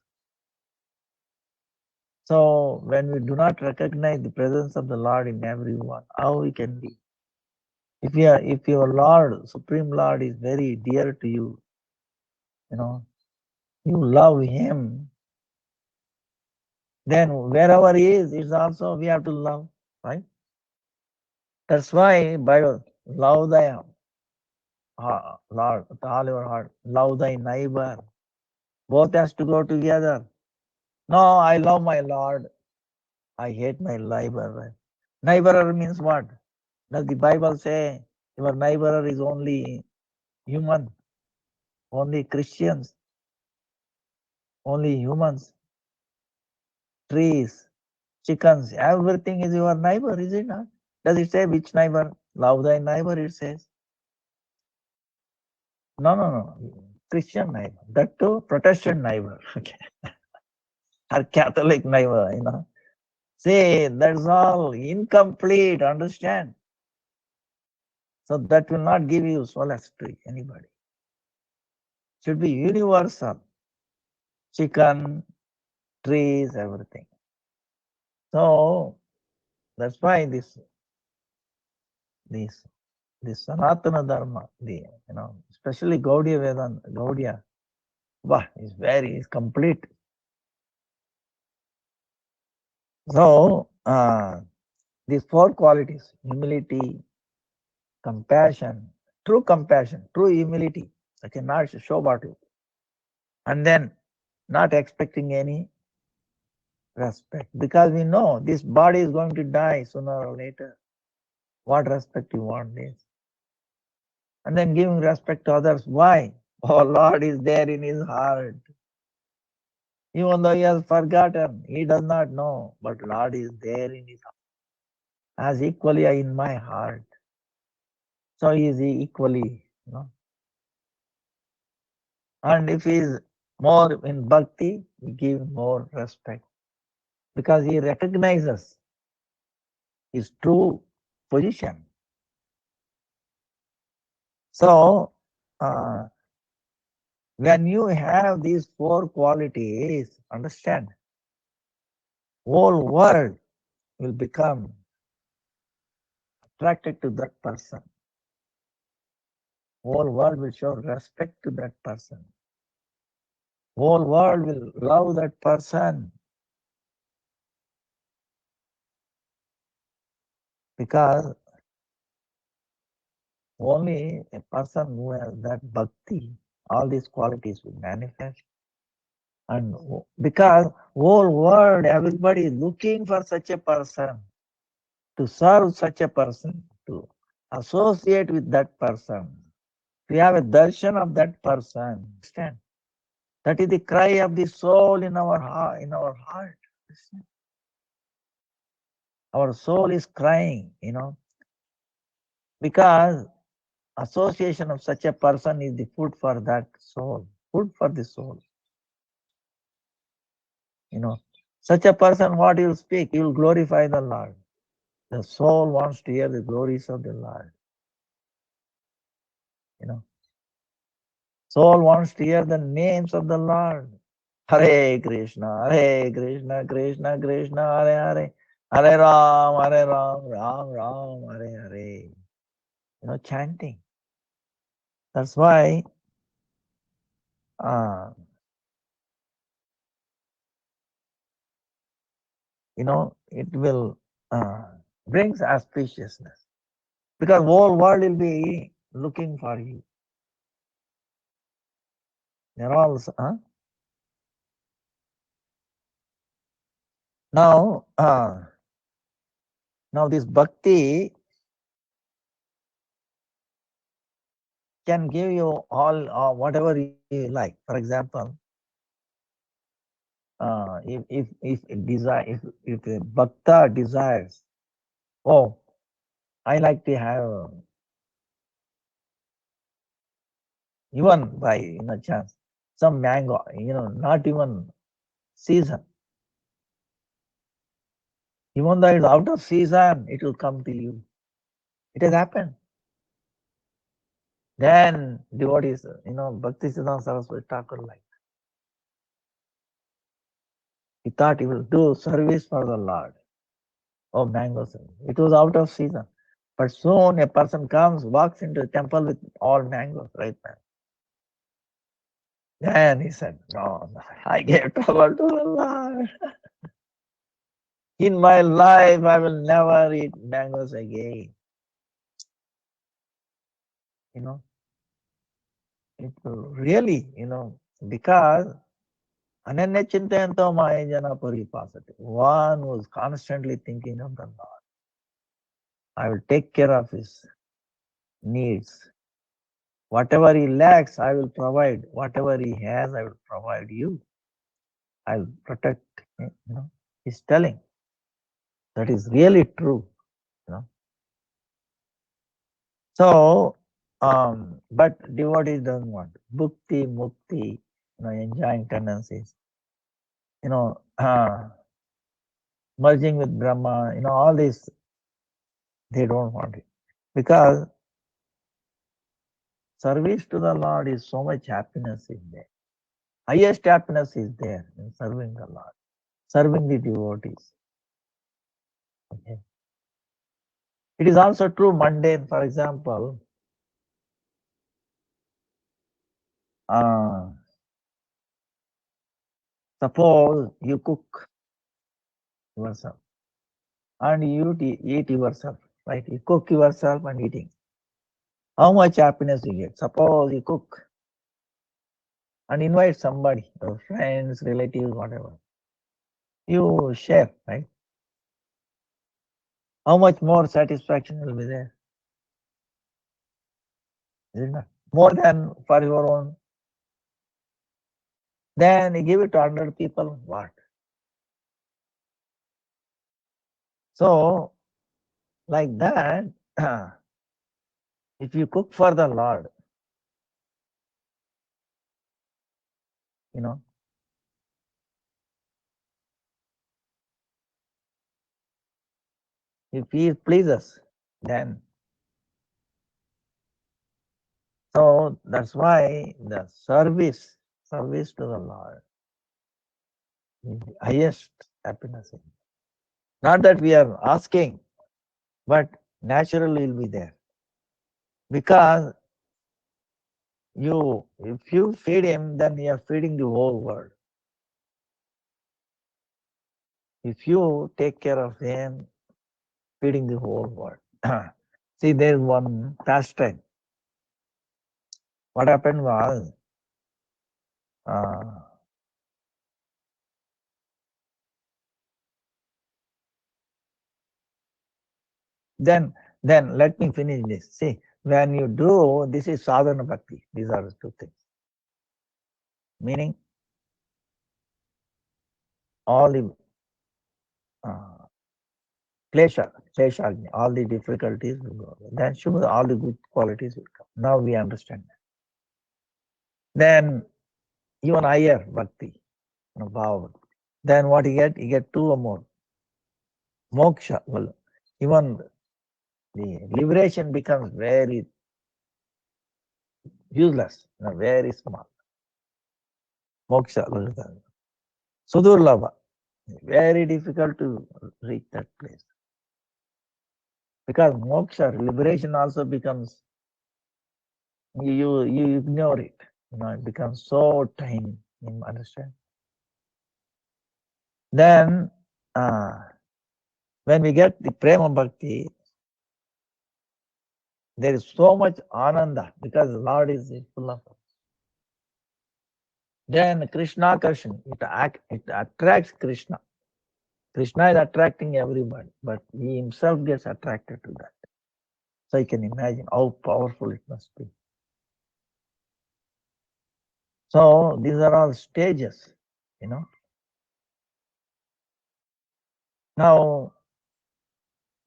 So when we do not recognize the presence of the Lord in everyone, how we can be? If your Lord, Supreme Lord, is very dear to you, you love Him, then wherever He is, it's also we have to love, right? That's why Bible, love thy Lord with all your heart, love thy neighbor. Both has to go together. No, I love my Lord, I hate my neighbor. Neighbor means what? Does the Bible say your neighbor is only human, only Christians, only humans, trees, chickens, everything is your neighbor, is it not? Does it say which neighbor? Love thy neighbor, it says. No. Christian neighbor. That too, Protestant neighbor. Okay. Or Catholic neighbor. See, that's all incomplete, understand? So that will not give you solace to anybody. Should be universal. Chicken, trees, everything. So that's why this Sanatana Dharma, especially Gaudiya Vedanta, Gaudiya, is complete. So these four qualities: humility, compassion, true humility. Okay, not show bottle, and then not expecting any respect, because we know this body is going to die sooner or later. What respect you want this? And then giving respect to others. Why? Oh, Lord is there in his heart. Even though he has forgotten, he does not know, but Lord is there in his heart, as equally in my heart. So he is equally. And if he is more in bhakti, we give more respect, because he recognizes his true position. So, when you have these four qualities, understand, whole world will become attracted to that person. Whole world will show respect to that person. Whole world will love that person, because only a person who has that bhakti, all these qualities will manifest. And because whole world, everybody is looking for such a person, to serve such a person, to associate with that person. We have a darshan of that person. Understand? That is the cry of the soul in our heart. Our soul is crying, because association of such a person is the food for that soul, food for the soul. Such a person, what you will speak, you will glorify the Lord. The soul wants to hear the glories of the Lord. Soul wants to hear the names of the Lord. Hare Krishna, Krishna Krishna, Hare Hare, Hare Ram, Ram, Hare Hare. Chanting. That's why it will brings auspiciousness, because whole world will be looking for you. They're all now this bhakti can give you all whatever you like. For example, if a bhakta desires, oh, I like to have even by chance some mango, not even season. Even though it's out of season, it will come to you. It has happened. Then devotees, Bhakti Siddhanta Saraswati Thakur like. He thought he will do service for the Lord. Oh, mango service. It was out of season. But soon a person comes, walks into the temple with all mangoes, right, man? Then he said, no, I gave trouble to the Lord. In my life, I will never eat mangoes again. You know, it really, because Ananya Chintayanto Mahajana Paripasati. One was constantly thinking of the Lord. I will take care of his needs. Whatever he lacks, I will provide. Whatever he has, I will provide you. I will protect him. He's telling. That is really true. You know. So, but devotees don't want bhukti, mukti, enjoying tendencies. Merging with Brahma, all this, they don't want it. Because service to the Lord is so much happiness is there. Highest happiness is there in serving the Lord, serving the devotees. Okay. It is also true mundane, for example, suppose you cook yourself and you eat yourself, right? You cook yourself and eating. How much happiness you get? Suppose you cook and invite somebody, your friends, relatives, whatever. You share, right? How much more satisfaction will be there? Is it not? More than for your own. Then you give it to 100 people, what? So, like that, if you cook for the Lord, if He pleases, then. So that's why the service to the Lord is the highest happiness. Not that we are asking, but naturally will be there. Because if you feed him, then you are feeding the whole world. If you take care of him, feeding the whole world. See, there is one pastime. What happened was, then let me finish this. See, when you do, this is sadhana bhakti. These are the two things. Meaning, all the klesha, all the difficulties will go away. Then Shubha, all the good qualities will come. Now we understand that. Then even higher bhakti, bhava. Then what you get? You get two or more. Moksha. Well, even the liberation becomes very useless, very small. Moksha. Sudurlabha. Very difficult to reach that place. Because moksha, liberation also becomes, you ignore it. It becomes so tiny. You understand? Then, when we get the prema bhakti, there is so much ananda because the Lord is full of us. Then Krishna Karshan, it attracts Krishna. Krishna is attracting everybody, but he himself gets attracted to that. So you can imagine how powerful it must be. So these are all stages, Now,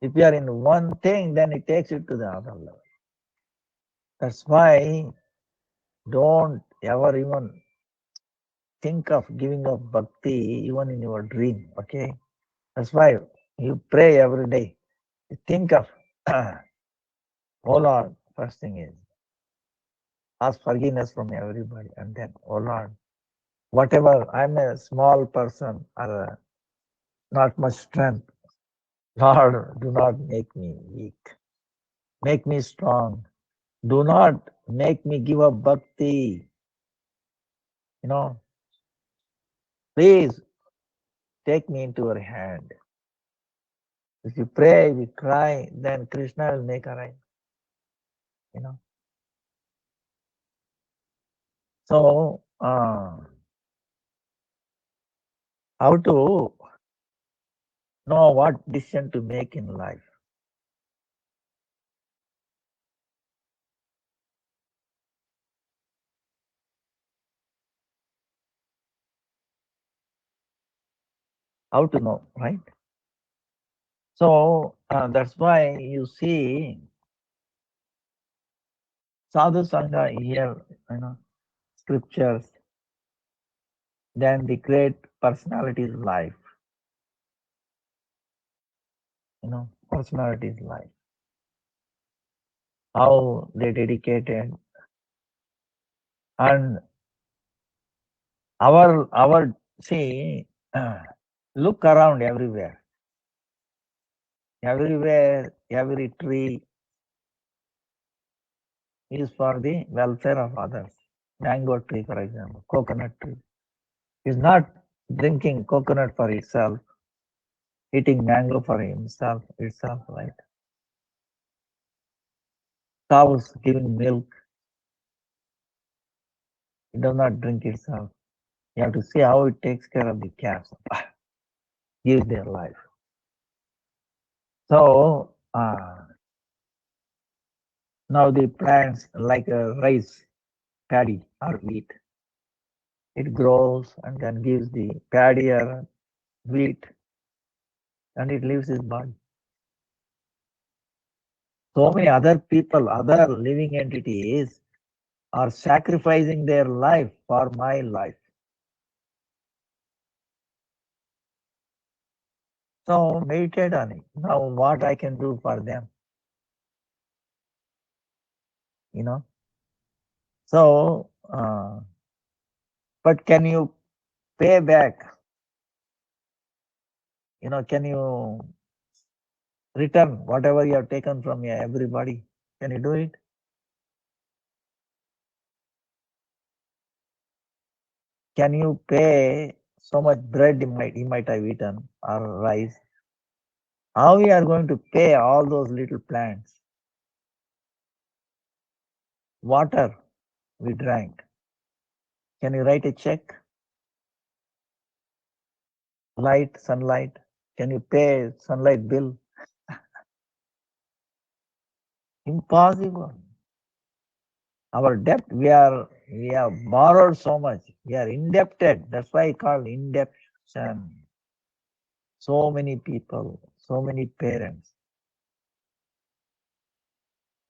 if you are in one thing, then it takes you to the other level. That's why don't ever even think of giving up bhakti even in your dream, okay? That's why you pray every day. You think of, oh Lord, first thing is, ask forgiveness from everybody, and then, oh Lord, whatever, I'm a small person or not much strength. Lord, do not make me weak. Make me strong. Do not make me give up bhakti. You know, please take me into your hand. If you pray, if you cry, then Krishna will make a right. You know. So, how to know what decision to make in life? How to know, right? So that's why you see sadhu sangha here, you know, scriptures, then the great personalities' life, you know, personalities' life, how they dedicated, and our see, look around everywhere, every tree is for the welfare of others. Mango tree, for example, coconut tree is not drinking coconut for itself, eating mango for itself, right? Cows giving milk, it does not drink itself. You have to see how it takes care of the calves, gives their life. So now the plants like rice, paddy or wheat, it grows and then gives the paddy or wheat and it leaves its body. So many other people, other living entities are sacrificing their life for my life. So meditate on it. Now what I can do for them, you know. So, but can you pay back? You know, can you return whatever you have taken from everybody? Can you do it? Can you pay so much bread you might have eaten or rice? How we are going to pay all those little plants? Water we drank. Can you write a check? Light, sunlight. Can you pay sunlight bill? Impossible. Our debt, we have borrowed so much. We are indebted. That's why I call indebtion. So many people, so many parents,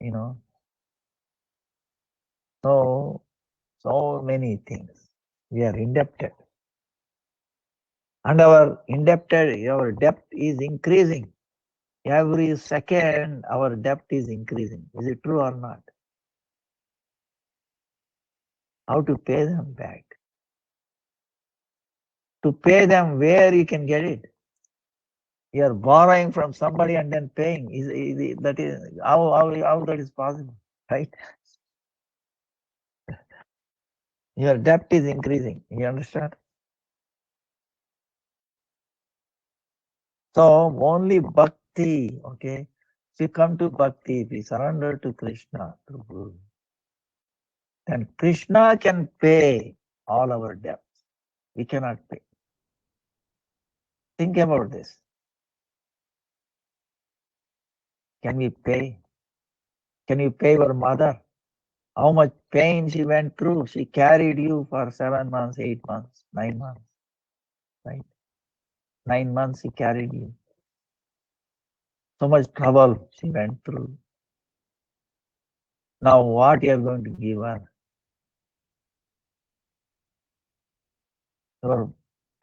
you know, so many things. We are indebted. And our debt is increasing. Every second, our debt is increasing. Is it true or not? How to pay them back? To pay them where you can get it. You are borrowing from somebody and then paying. That is how that is possible, right? Your debt is increasing. You understand? So only bhakti, okay? If you come to bhakti, if you surrender to Krishna, to Guru, then Krishna can pay all our debts. We cannot pay. Think about this. Can we pay? Can you pay your mother? How much pain she went through? She carried you for 7 months, 8 months, 9 months, right? 9 months she carried you. So much trouble she went through. Now what you are going to give her? Your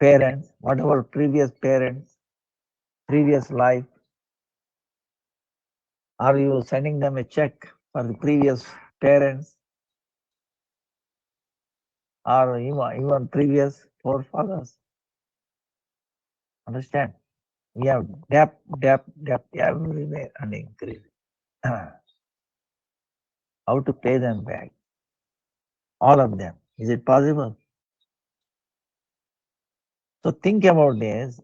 parents, whatever previous parents, previous life, are you sending them a check for the previous parents? or even previous forefathers. Understand? We have depth everywhere and increase. How to pay them back? All of them. Is it possible? So think about this.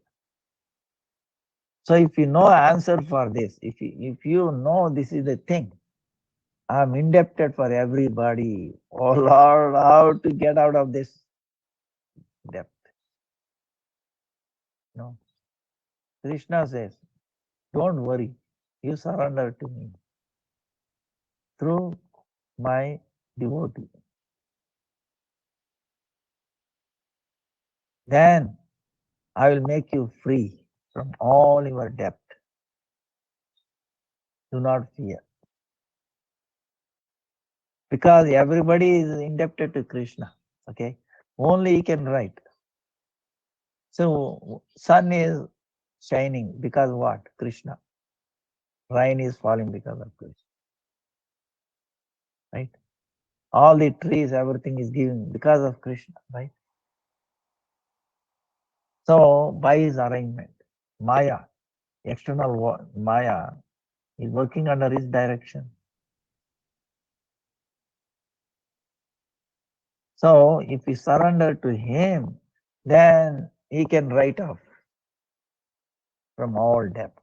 So if you know answer for this, if you know this is the thing, I'm indebted for everybody. Oh Lord, how to get out of this debt? No. Krishna says, don't worry, you surrender to me through my devotee. Then I will make you free from all your debt. Do not fear. Because everybody is indebted to Krishna. Okay? Only he can write. So sun is shining because what? Krishna. Rain is falling because of Krishna. Right? All the trees, everything is giving because of Krishna, right? So by his arrangement, Maya, external Maya, is working under his direction. So if we surrender to him, then he can write off from all debt.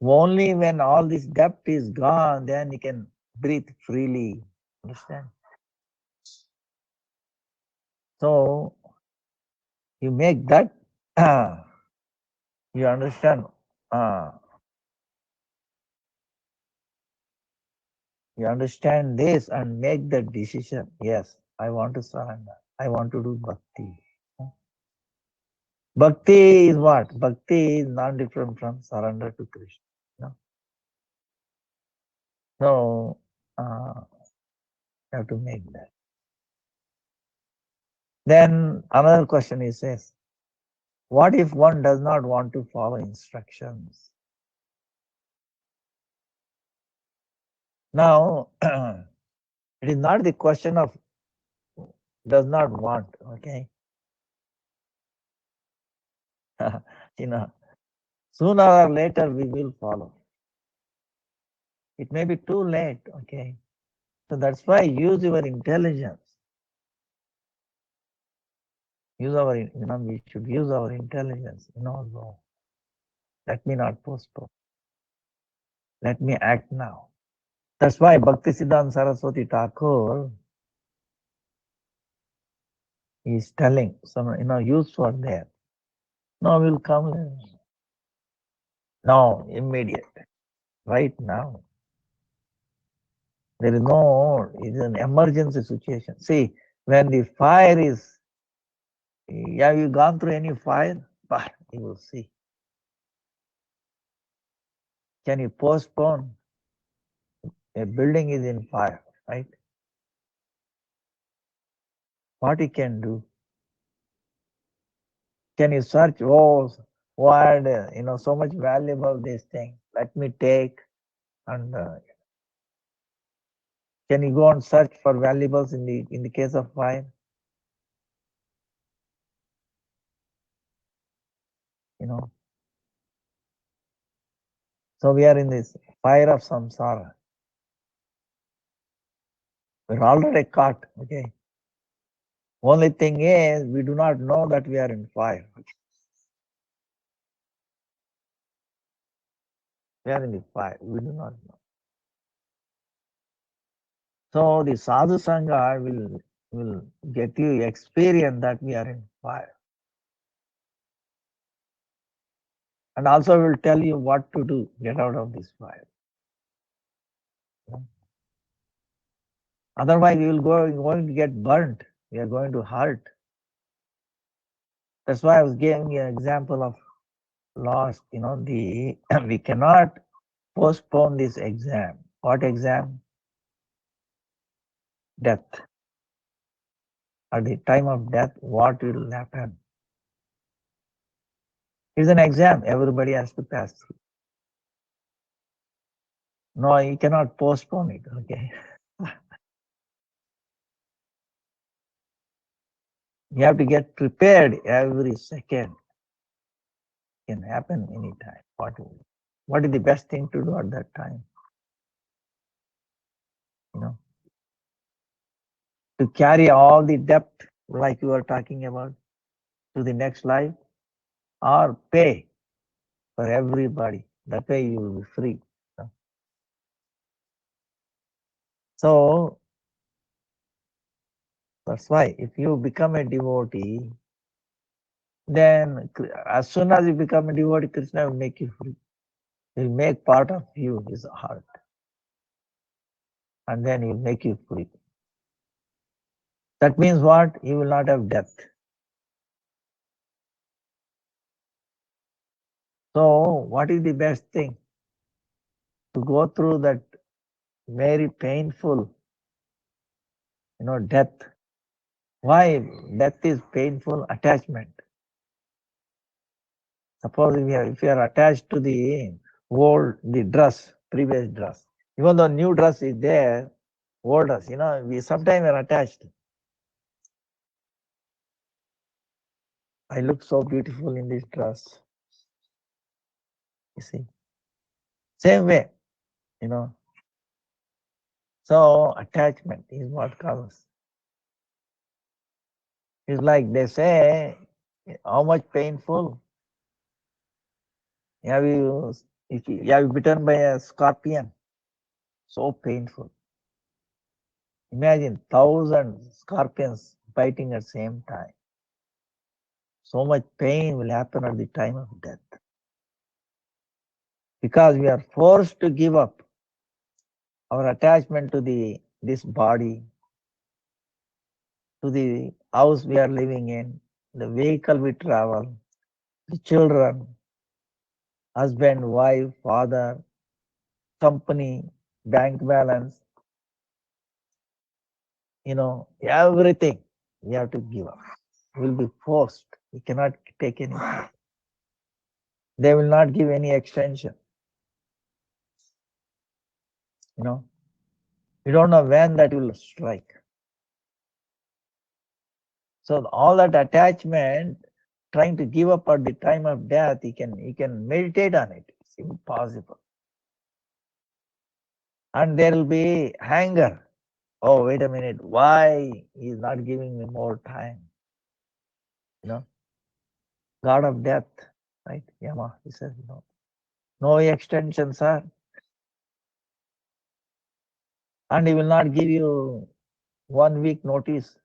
Only when all this debt is gone, then he can breathe freely. Understand? So you make that, you understand, you understand this and make the decision. Yes, I want to surrender. I want to do bhakti. Bhakti is what? Bhakti is not different from surrender to Krishna. No? So, you have to make that. Then another question is this. What if one does not want to follow instructions? Now, it is not the question of does not want, okay? You know, sooner or later we will follow. It may be too late, okay? So that's why use your intelligence. Use our, we should use our intelligence. No, let me not postpone. Let me act now. That's why Bhaktisiddhanta Saraswati Thakur is telling some, youths were there. No, we'll come later. No, immediate. Right now. There is no, it's an emergency situation. See, when the fire is, have you gone through any fire? But you will see. Can you postpone? A building is in fire, right? What you can do? Can you search, what, so much valuable this thing, let me take, and can you go and search for valuables in the case of fire? So we are in this fire of samsara. We're already caught, okay? Only thing is, we do not know that we are in fire. We are in the fire, we do not know. So the sadhu sangha will get you experience that we are in fire. And also will tell you what to do, get out of this fire. Otherwise, you will going to get burnt. We are going to hurt. That's why I was giving you an example of lost. We cannot postpone this exam. What exam? Death. At the time of death, what will happen? It's an exam. Everybody has to pass through. No, you cannot postpone it. Okay. You have to get prepared every second. It can happen anytime. What is the best thing to do at that time? You know, to carry all the debt like you were talking about to the next life, or pay for everybody. That way you will be free. You know? So that's why if you become a devotee, then as soon as you become a devotee, Krishna will make you free. He will make part of you his heart. And then he will make you free. That means what? You will not have death. So what is the best thing? To go through that very painful, death. Why death is painful? Attachment. Suppose if you are attached to the the dress, previous dress, even though new dress is there, old dress, we sometimes are attached. I look so beautiful in this dress. You see, same way, you know. So attachment is what comes. It's like they say, how much painful. Have you, if you have bitten by a scorpion? So painful. Imagine 1,000 scorpions biting at the same time. So much pain will happen at the time of death. Because we are forced to give up our attachment to this body, to the house we are living in, the vehicle we travel, the children, husband, wife, father, company, bank balance, everything we have to give up. We'll be forced. We cannot take anything. They will not give any extension. You don't know when that will strike. So all that attachment, trying to give up at the time of death, he can meditate on it. It's impossible. And there will be anger. Oh, wait a minute, why he is not giving me more time? God of death, right? Yama, he says, no extension, sir. And he will not give you 1 week notice.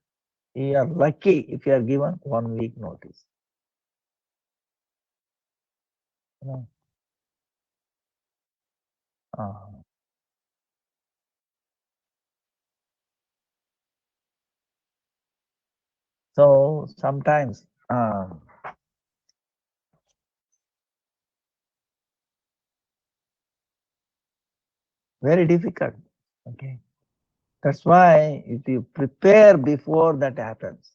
You are lucky if you are given 1 week notice. Uh, so sometimes very difficult. Okay. That's why if you prepare before that happens,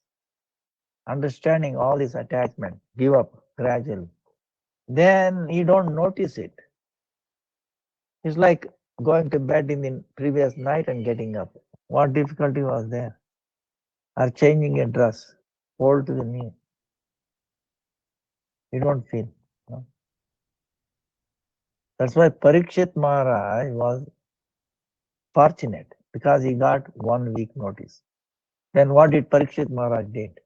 understanding all this attachment, give up gradually, then you don't notice it. It's like going to bed in the previous night and getting up. What difficulty was there? Or changing a dress, old to the new. You don't feel. No? That's why Parikshit Maharaj was fortunate because he got 1 week notice. Then what did Parikshit Maharaj did?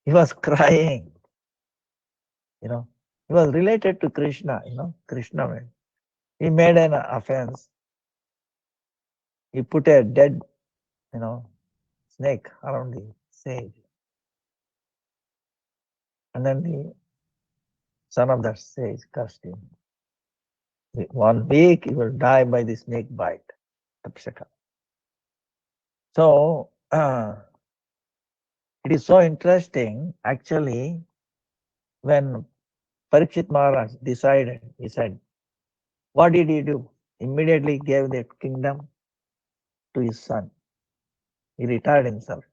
He was crying. He was related to Krishna. Krishna man. He made an offense. He put a dead, snake around the sage. And then the son of that sage cursed him. 1 week he will die by the snake bite. So it is so interesting. Actually, when Parikshit Maharaj decided, he said, what did he do? Immediately gave the kingdom to his son. He retired himself.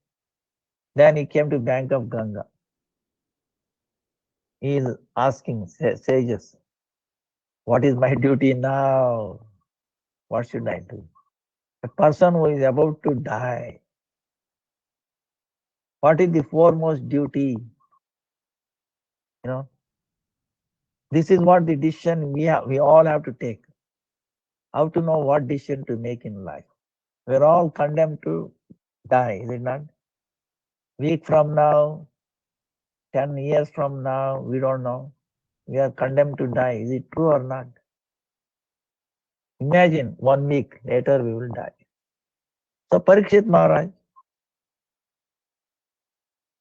Then he came to bank of Ganga. He is asking sages, what is my duty now? What should I do? A person who is about to die, What is the foremost duty? This is what the decision we all have to take. How to know what decision to make in life. We're all condemned to die, is it not? Week from now, 10 years from now, we don't know. We are condemned to die. Is it true or not? Imagine 1 week later we will die. So Parikshit Maharaj,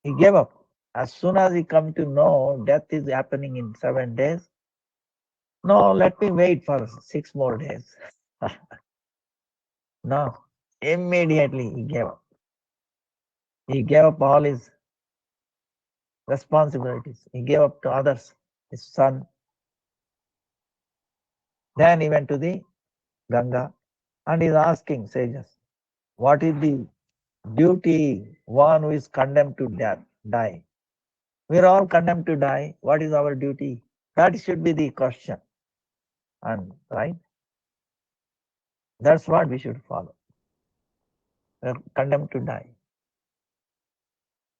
he gave up. As soon as he come to know death is happening in 7 days, no, let me wait for 6 more days. No, immediately he gave up. He gave up all his responsibilities. He gave up to others, his son. Then he went to the Ganga and he's asking sages, what is the duty one who is condemned to death, die? We're all condemned to die. What is our duty? That should be the question. And right? That's what we should follow. We're condemned to die.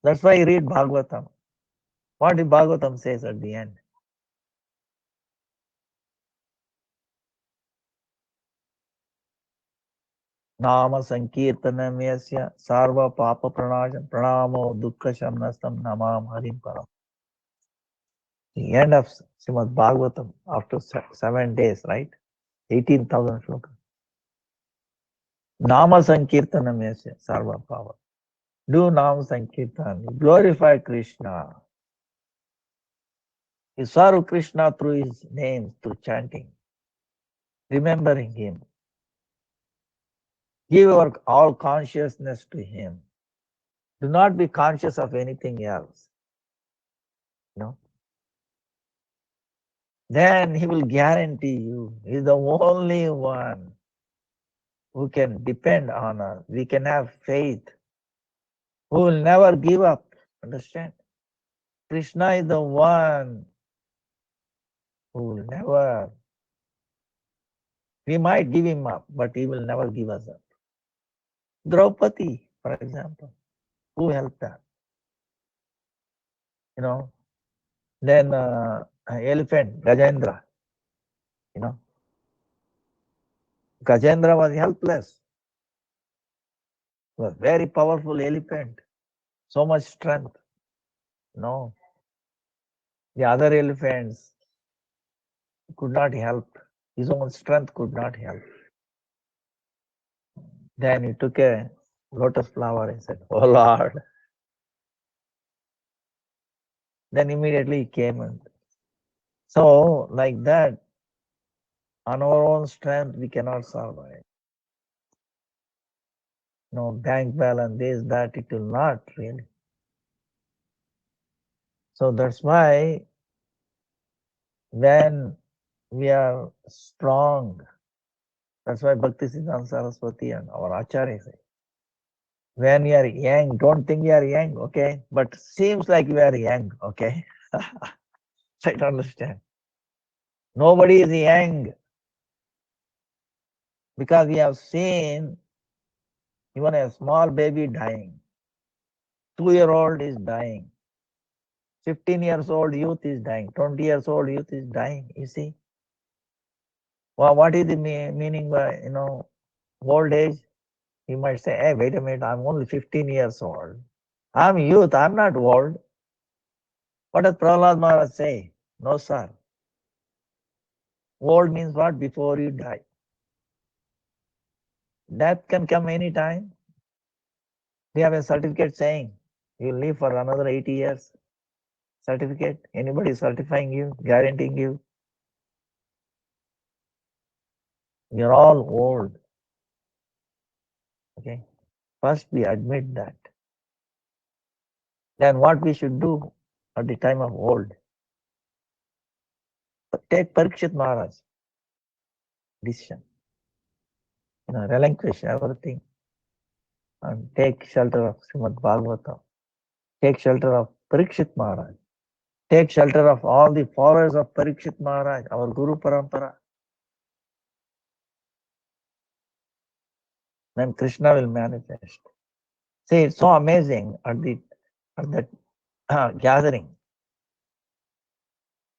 That's why you read Bhagavatam. What the Bhagavatam says at the end? Nama Sankirtanam Yasya Sarva Papa Pranajam Pranamo Dukkha Shamnastam Namam Harim Param. The end of Srimad Bhagavatam after 7 days, right? 18,000 shlokas. Nama Sankirtanam Yasya Sarva Papa. Do Nama Sankirtan. Glorify Krishna. You serve Krishna through his name, through chanting, remembering him. Give your all consciousness to him. Do not be conscious of anything else. No. Then he will guarantee you he is the only one who can depend on us. We can have faith, who will never give up. Understand? Krishna is the one who will never. We might give him up, but he will never give us up. Draupadi, for example, who helped her? Then elephant, Gajendra. Gajendra was helpless. He was very powerful elephant. So much strength. No. The other elephants could not help. His own strength could not help. Then he took a lotus flower and said, "Oh Lord." Then immediately he came. And so, like that, on our own strength, we cannot survive. No bank balance, this, that, it will not really. So that's why when we are strong, that's why Bhaktisiddhanta Saraswati and our Acharya say, when you are young, don't think you are young, okay? But seems like you are young, okay? I don't understand. Nobody is young because we have seen even a small baby dying. 2-year-old is dying. 15 years old youth is dying. 20 years old youth is dying. You see? Well, what is the meaning by, old age? You might say, hey, wait a minute, I'm only 15 years old. I'm youth, I'm not old. What does Prahlad Maharaj say? No, sir. Old means what? Before you die. Death can come anytime. We have a certificate saying you live for another 80 years. Certificate? Anybody certifying you, guaranteeing you? You're all old. Okay. First we admit that. Then what we should do at the time of old? Take Parikshit Maharaj decision. Relinquish everything and take shelter of Srimad Bhagavatam. Take shelter of Parikshit Maharaj. Take shelter of all the followers of Parikshit Maharaj, our Guru Parampara. Then Krishna will manifest. See, it's so amazing. At the at that gathering.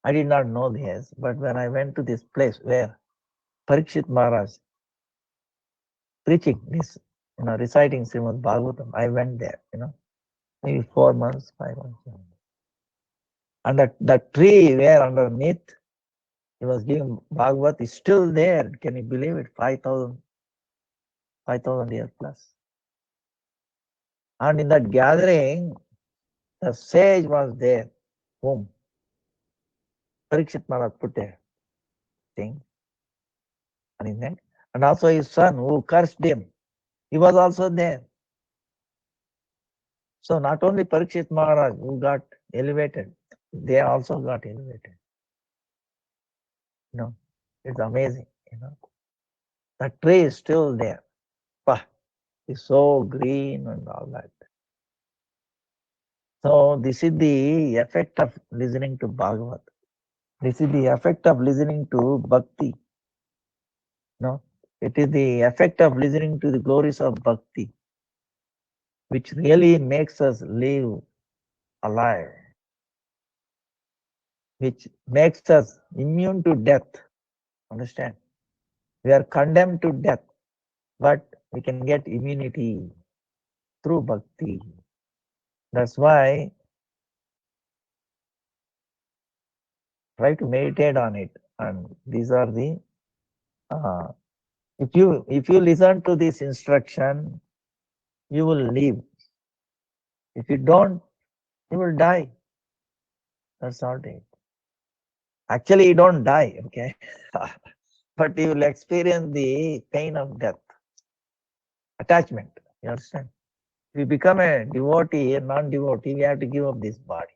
I did not know this, but when I went to this place where Parikshit Maharaj preaching this, reciting Srimad Bhagavatam, I went there, maybe 4 months, 5 months. And that tree where underneath he was giving Bhagavat is still there. Can you believe it? 5,000 years plus. And in that gathering, the sage was there, whom Parikshit Maharaj put a thing on his neck. And also his son who cursed him, he was also there. So not only Parikshit Maharaj who got elevated, they also got elevated. It's amazing, The tree is still there. It's so green and all that. So this is the effect of listening to Bhagavat. This is the effect of listening to Bhakti. It is the effect of listening to the glories of Bhakti, which really makes us live alive, which makes us immune to death. Understand? We are condemned to death, but we can get immunity through Bhakti. That's why try to meditate on it. And these are the if you listen to this instruction, you will live. If you don't, you will die. That's all it. Actually, you don't die, okay? But you will experience the pain of death, attachment. You understand? If you become a devotee, a non-devotee, we have to give up this body.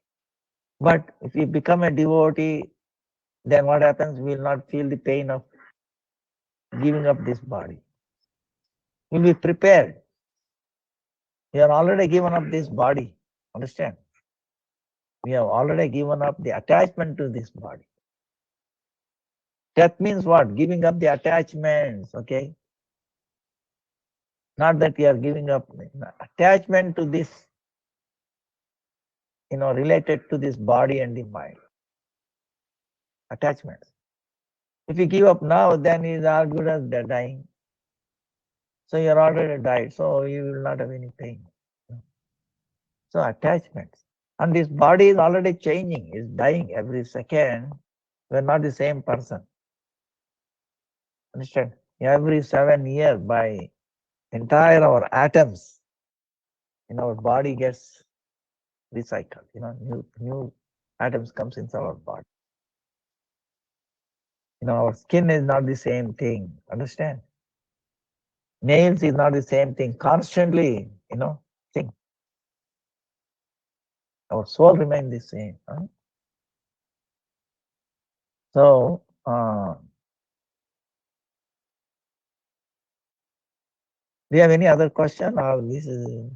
But if you become a devotee, then what happens? We will not feel the pain of giving up this body. You'll be prepared. You are already given up this body. Understand? We have already given up the attachment to this body. Death means what? Giving up the attachments, okay? Not that we are giving up attachment to this, related to this body and the mind. Attachments. If you give up now, then it's as good as dying. So you're already died, so you will not have any pain. So attachments. And this body is already changing, is dying every second. We're not the same person. Understand? Every 7 years, by entire our atoms in our body gets recycled. New atoms comes into our body. Our skin is not the same thing. Understand? Nails is not the same thing. Constantly, thing. Our soul remains the same. Huh? So, do you have any other question, or this is?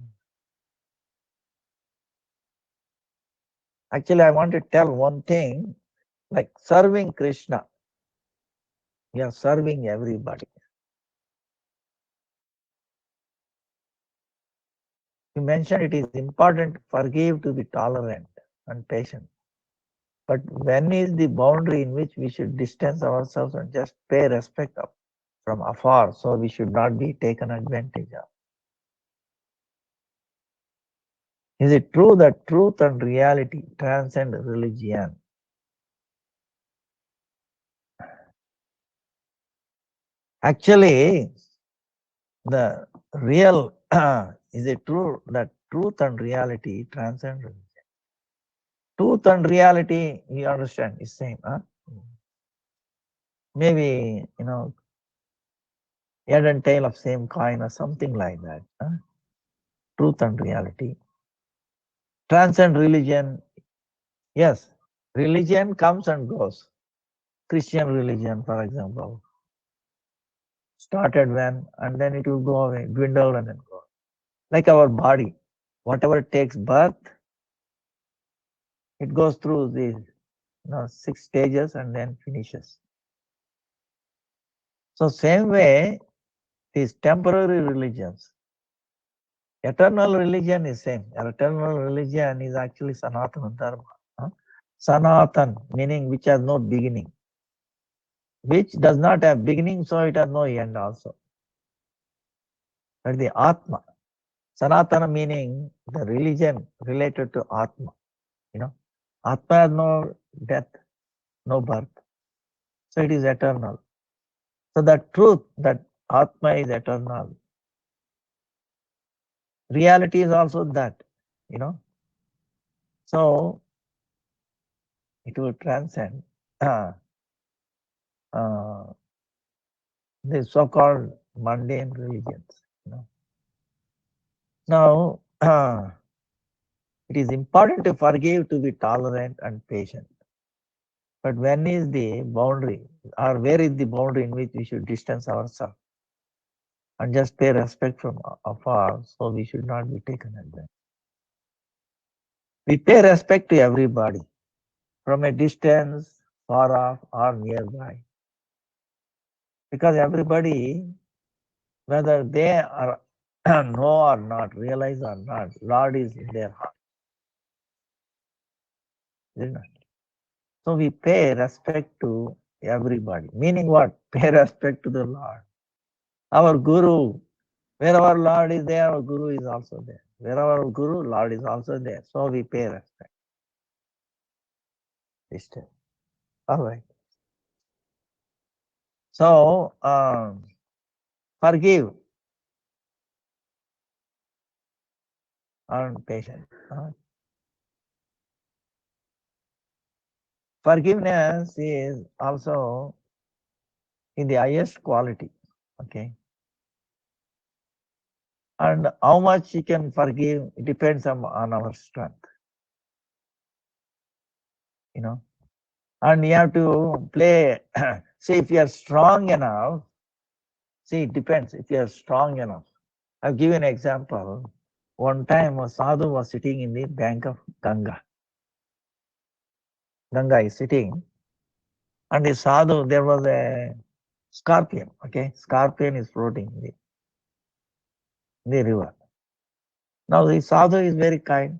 Actually, I want to tell one thing, like serving Krishna. You are serving everybody. You mentioned it is important to forgive, to be tolerant and patient. But when is the boundary in which we should distance ourselves and just pay respect from afar? So we should not be taken advantage of. Is it true that truth and reality transcend religion? Actually, the real, is it true that truth and reality transcend religion? Truth and reality, you understand, is same. Huh? Maybe, head and tail of same coin or something like that. Huh? Truth and reality. Transcend religion. Yes, religion comes and goes. Christian religion, for example, started when, and then it will go away, dwindle and then go. Like our body, whatever takes birth, it goes through these 6 stages and then finishes. So same way, these temporary religions, Eternal religion is same. Eternal religion is actually Sanatana Dharma. Huh? Sanatan, meaning which has no beginning. Which does not have beginning, so it has no end also. But the Atma. Sanatana meaning the religion related to Atma. You know, Atma has no death, no birth. So it is eternal. So the truth that Atma is eternal. Reality is also that, you know. So it will transcend uh, the so-called mundane religions. You know. Now, it is important to forgive, to be tolerant and patient. But when is the boundary, or where is the boundary in which we should distance ourselves and just pay respect from afar, so we should not be taken advantage. We pay respect to everybody from a distance, far off or nearby. Because everybody, whether they are know or not, realize or not, Lord is in their heart. Isn't it? So we pay respect to everybody. Meaning what? Pay respect to the Lord. Our Guru, where our Lord is there, our Guru is also there. Where our Guru, Lord is also there. So we pay respect. Sister. All right. So forgive and patient. Forgiveness is also in the highest quality. Okay. And how much you can forgive, it depends on our strength. You know. And you have to play, see if you are strong enough. See, it depends if you are strong enough. I'll give you an example. One time a sadhu was sitting in the bank of Ganga. Ganga is sitting, and the sadhu, there was a scorpion. Okay, scorpion is floating in the river. Now the sadhu is very kind.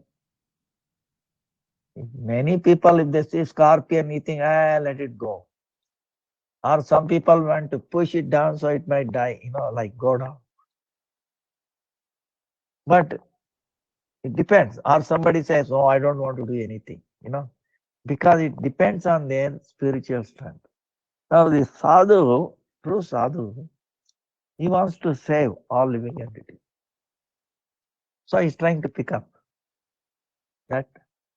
Many people, if they see scorpion, you think, let it go. Or some people want to push it down so it might die, like go down. But it depends. Or somebody says, oh, I don't want to do anything, because it depends on their spiritual strength. Now the sadhu, true sadhu, he wants to save all living entities. So he's trying to pick up that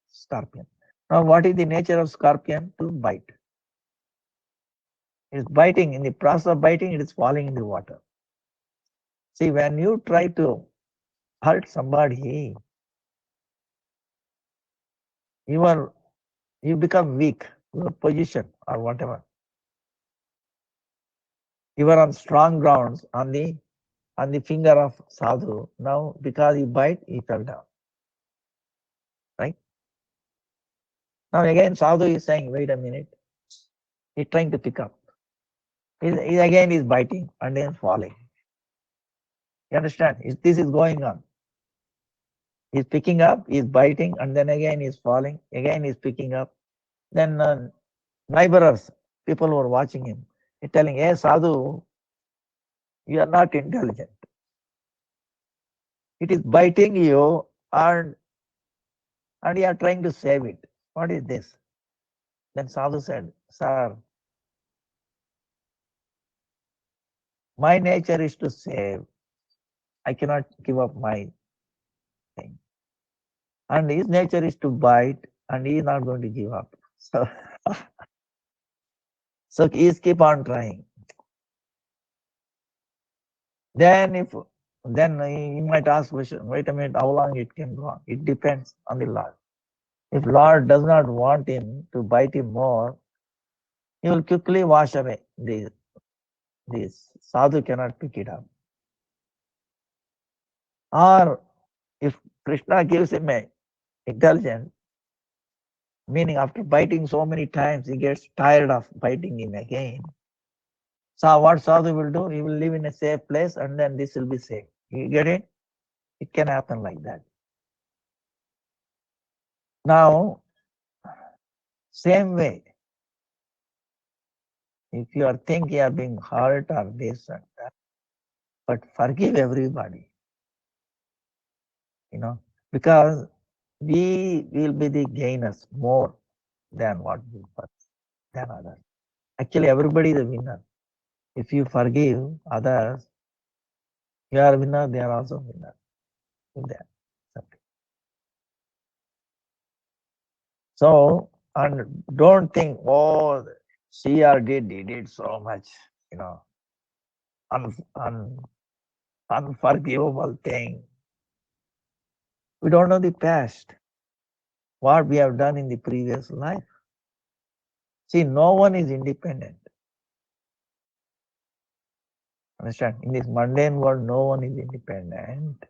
scorpion. Now what is the nature of scorpion? To bite. It's biting. In the process of biting, it is falling in the water. See, when you try to hurt somebody, you become weak, your position or whatever. You were on strong grounds on the finger of sadhu. Now, because he bite, he fell down. Right? Now again, sadhu is saying, wait a minute. He's trying to pick up. He again is biting and then falling. You understand? This is going on. He's picking up, he's biting, and then again he's falling. Again he's picking up. Then neighbors, people who are watching him, he's telling, hey, sadhu, you are not intelligent. It is biting you and you are trying to save it. What is this? Then sadhu said, sir, my nature is to save. I cannot give up my thing. And his nature is to bite, and he is not going to give up. So he is keep on trying. Then you might ask question, wait a minute, how long it can go on? It depends on the Lord. If Lord does not want him to bite him more, he will quickly wash away this. Sadhu cannot pick it up. Or if Krishna gives him a intelligence, meaning after biting so many times, he gets tired of biting him again. So what sadhu will do? He will live in a safe place and then this will be safe. You get it? It can happen like that. Now, same way, if you are think you are being hurt or this and that, but forgive everybody, because we will be the gainers more than what we than others. Actually, everybody is a winner. If you forgive others, you are a winner, they are also winner. In that. So, and don't think, oh, she or did so much, un, un, unforgivable thing. We don't know the past, what we have done in the previous life. See, no one is independent. Understand? In this mundane world, no one is independent.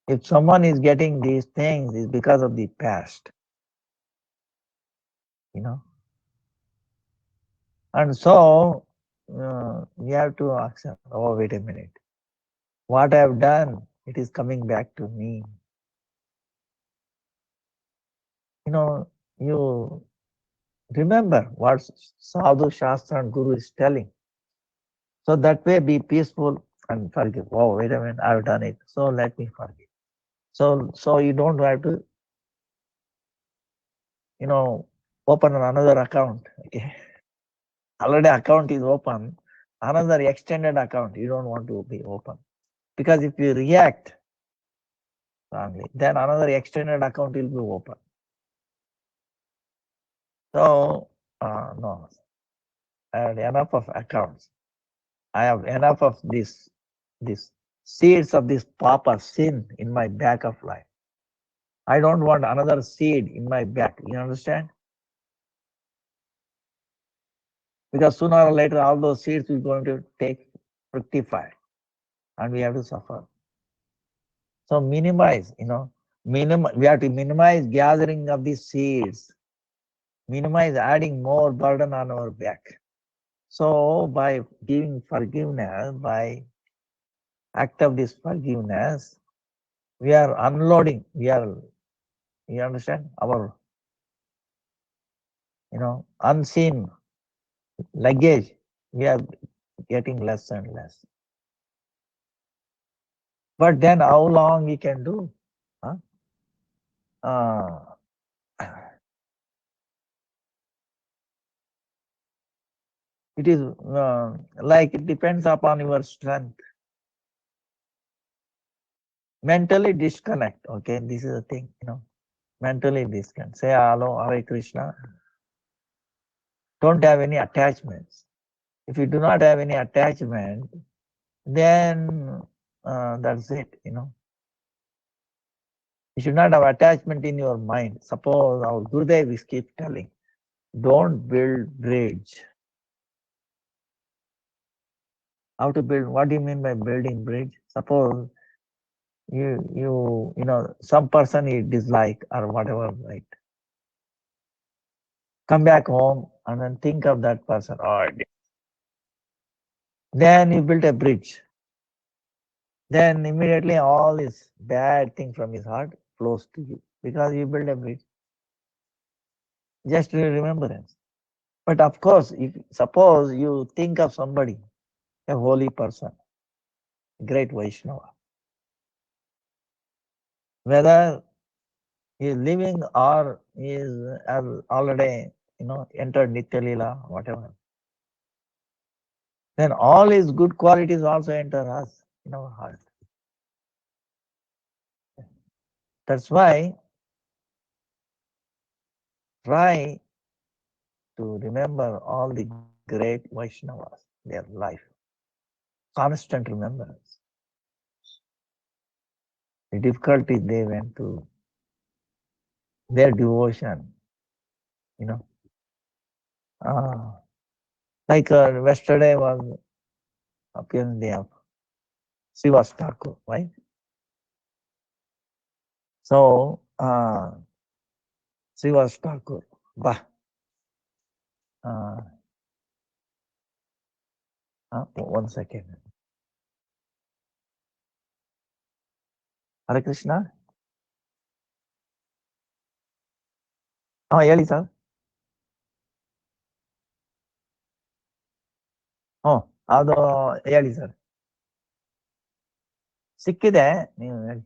If someone is getting these things, it's because of the past. And so, we have to accept, oh, wait a minute. What I have done, it is coming back to me. You remember what Sadhu, Shastra and Guru is telling. So that way be peaceful and forgive. Oh, wait a minute, I've done it. So let me forgive. So you don't have to, open another account. Okay. Already account is open. Another extended account, you don't want to be open. Because if you react wrongly, then another extended account will be open. So, no. I have enough of accounts. I have enough of this seeds of this papa sin in my back of life. I don't want another seed in my back. You understand? Because sooner or later, all those seeds are going to take fructify, and we have to suffer. So minimize, we have to minimize gathering of these seeds, minimize adding more burden on our back. So by giving forgiveness, by act of this forgiveness, we are unloading, you understand, our, unseen luggage, we are getting less and less. But then how long we can do? Huh? It is like it depends upon your strength. Mentally disconnect, okay? This is the thing, mentally disconnect. Say hello, Hare Krishna. Don't have any attachments. If you do not have any attachment, then that's it, You should not have attachment in your mind. Suppose our Gurudev is keep telling, don't build bridge. How to build? What do you mean by building bridge? Suppose some person you dislike or whatever, right? Come back home and then think of that person. Oh, then you build a bridge. Then immediately all this bad thing from his heart flows to you because you build a bridge. Just remembrance. But of course, if suppose you think of somebody, a holy person, great Vaishnava, whether he is living or he is already, entered Nitya Lila, whatever, then all his good qualities also enter us in our heart. That's why try to remember all the great Vaishnavas, their life. Constant remembrance. The difficulties they went through, their devotion, like yesterday was appearance day of Srivas Thakur, right? So, Srivas Thakur, one second. Hare Krishna. ಹೇಳಿ sir. ಅದು ಹೇಳಿ sir. ಸಿಕ್ಕಿದೆ, ನೀವು ಹೇಳಿ.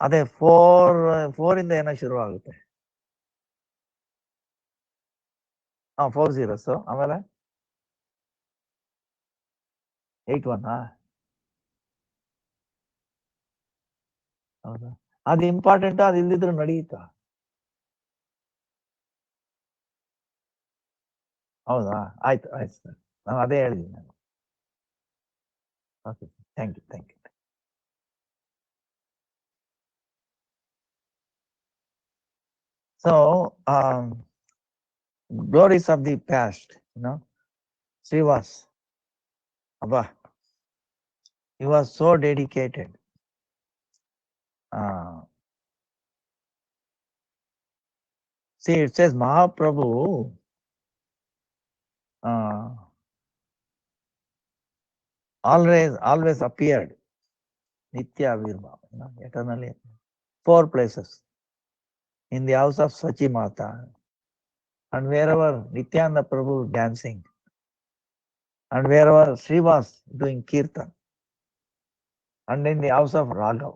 ಅದೇ 4 ಇಂದ ಏನೋ ಶುರು ಆಗುತ್ತೆ. 4 zeros. ಆಮೇಲೆ 81. ಹೌದಾ, ಅದು ಇಂಪಾರ್ಟೆಂಟ್. ಅದು ಇಲ್ದಿದ್ರು ನಡೆಯುತ್ತಾ? ಹೌದಾ, ಆಯ್ತು ಆಯ್ತು ಸರ್, ನಾನು ಅದೇ ಹೇಳಿದ್ದೀನಿ ನಾನು. Okay, thank you. So, glories of the past, Srivas, Abba, he was so dedicated. See, it says Mahaprabhu always appeared, Nitya Avirbhav, eternally. 4 places. In the house of Sachi Mata, and wherever Nityananda Prabhu dancing, and wherever Srivas doing kirtan, and in the house of Raghav.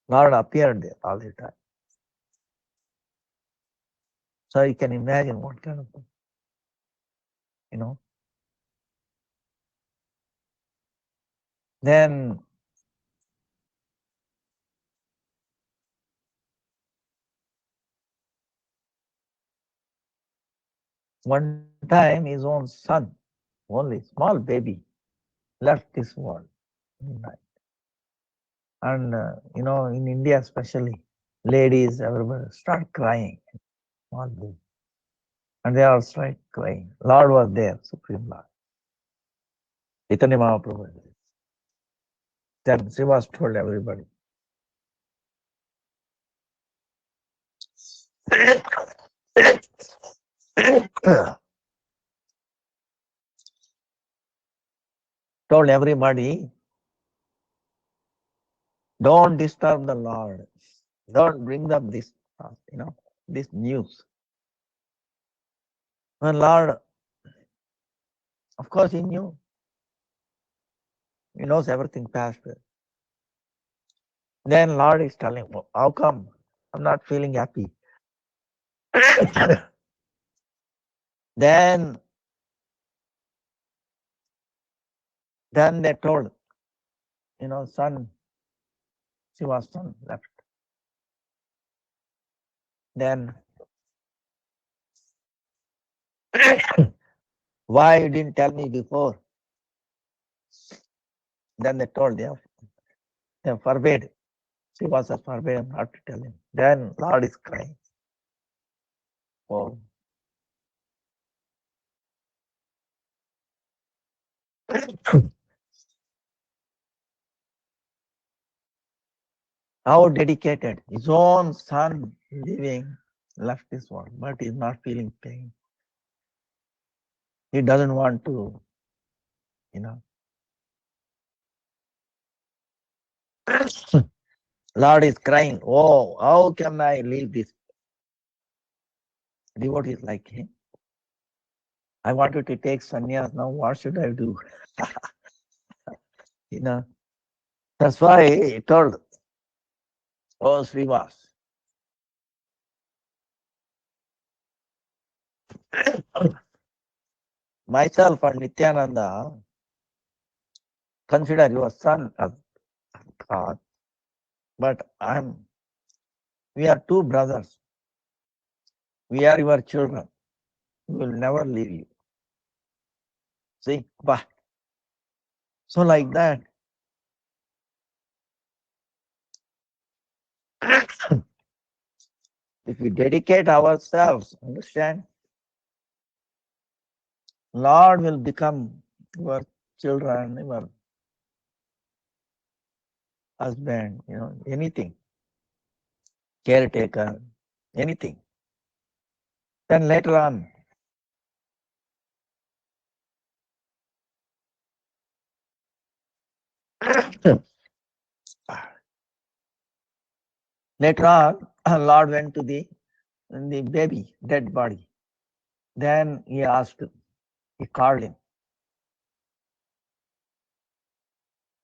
Lord appeared there all the time. So you can imagine what kind of, Then one time his own son, only small baby, left this world. And in India especially, ladies, everybody start crying. Small baby. And they all start crying. Lord was there, Supreme Lord. Chaitanya Mahaprabhu. Then Srivas told everybody. Told everybody, don't disturb the Lord. Don't bring up this, this news. When Lord, of course, he knew. He knows everything past. Then Lord is telling, how come I'm not feeling happy? Then they told, son, Shiva's son left. Then why you didn't tell me before? Then they told, they forbade. Shiva forbade not to tell him. Then Lord is crying. Oh. How dedicated. His own son living left this world, but he's not feeling pain. He doesn't want to, Lord is crying, oh, how can I leave this? Devotees like him. I wanted to take sannyas now. What should I do? That's why he told, oh, Srivas. Myself and Nityananda consider your son as God, but we are 2 brothers. We are your children. We will never leave you. See, bah. So like that. If we dedicate ourselves, understand, Lord will become your children, your husband, anything, caretaker, anything. Then later on, Later on, Lord went to the baby, dead body. Then he asked, he called him,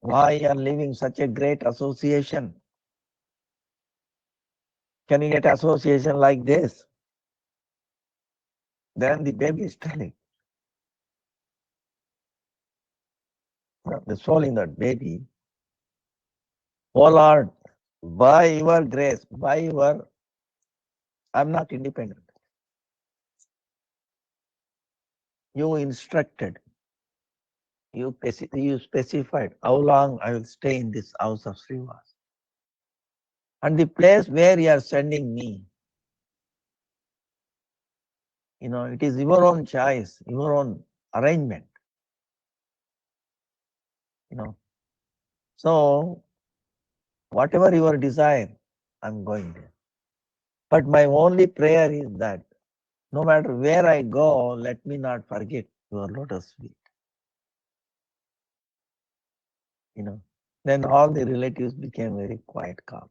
why you are leaving such a great association? Can you get association like this? Then the baby is telling, the soul in that baby, oh Lord, by your grace, I'm not independent. You instructed, you specified how long I will stay in this house of Srivas. And the place where you are sending me, it is your own choice, your own arrangement. So whatever your desire, I'm going there. But my only prayer is that no matter where I go, let me not forget your lotus feet. Then all the relatives became very quiet, calm.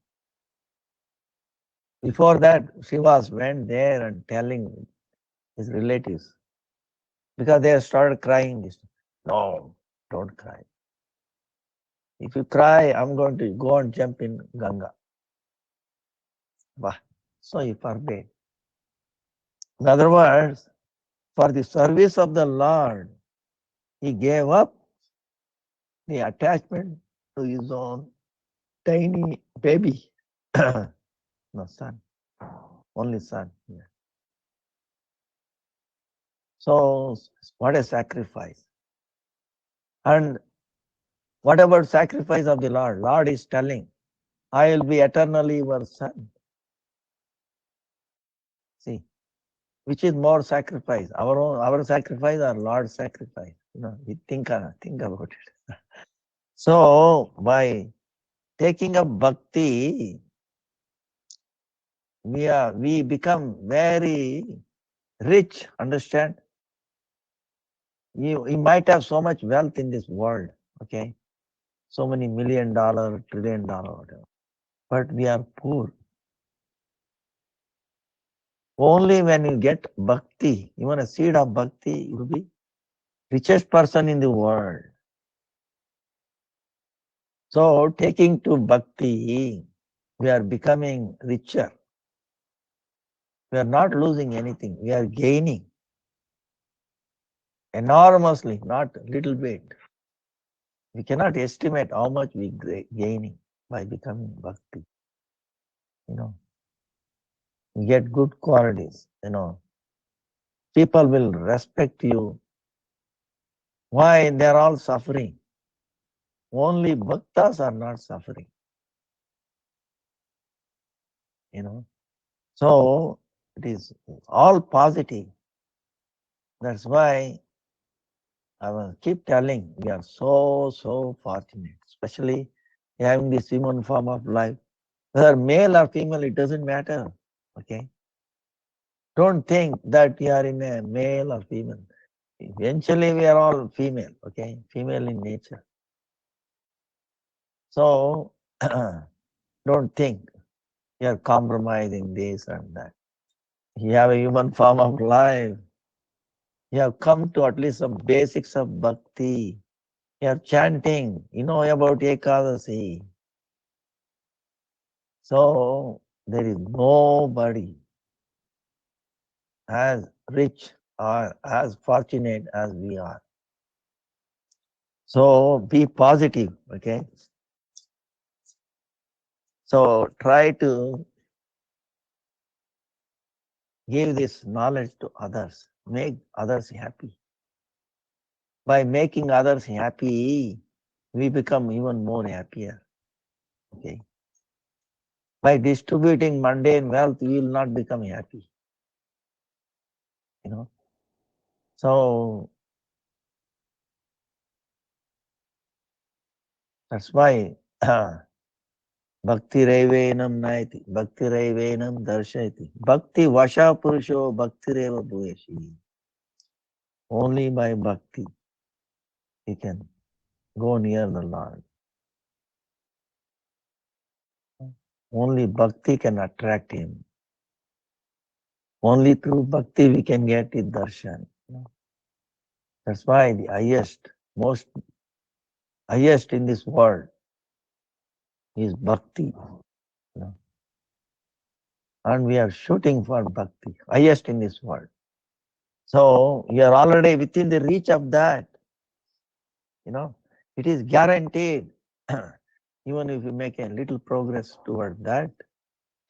Before that, Srivas went there and telling his relatives, because they started crying. No, don't cry. If you cry, I'm going to go and jump in Ganga. So he forbade. In other words, for the service of the Lord, he gave up the attachment to his own tiny baby. No, son. Only son. Yeah. So, what a sacrifice. And what about sacrifice of the Lord? Lord is telling, I will be eternally your son. See, which is more sacrifice? Our sacrifice or Lord's sacrifice? We think about it. So, by taking up bhakti, we become very rich, understand? You might have so much wealth in this world, okay? So many $1 million, $1 trillion, whatever. But we are poor. Only when you get bhakti, even a seed of bhakti, you will be richest person in the world. So taking to bhakti, we are becoming richer. We are not losing anything. We are gaining enormously, not little bit. We cannot estimate how much we gaining by becoming bhakti. You get good qualities. People will respect you. Why? They are all suffering. Only bhaktas are not suffering. So it is all positive. That's why I will keep telling we are so fortunate, especially having this human form of life. Whether male or female, it doesn't matter. Okay. Don't think that you are in a male or female. Eventually we are all female, okay? Female in nature. So don't think you are compromising this and that. You have a human form of life. You have come to at least some basics of bhakti. You are chanting, about Ekadasi. So there is nobody as rich or as fortunate as we are. So be positive, okay? So try to give this knowledge to others, make others happy. By making others happy, we become even more happier. Okay. By distributing mundane wealth, we will not become happy. So that's why Bhakti Raivenam Naiti, Bhakti Raivenam Darshayati. Bhakti Vasha Purusho Bhakti Reva Bhuyashi. Only by bhakti we can go near the Lord. only bhakti can attract him. Only through bhakti we can get his darshan. That's why the highest in this world is bhakti. And we are shooting for bhakti, highest in this world. So you are already within the reach of that. It is guaranteed. Even if you make a little progress toward that,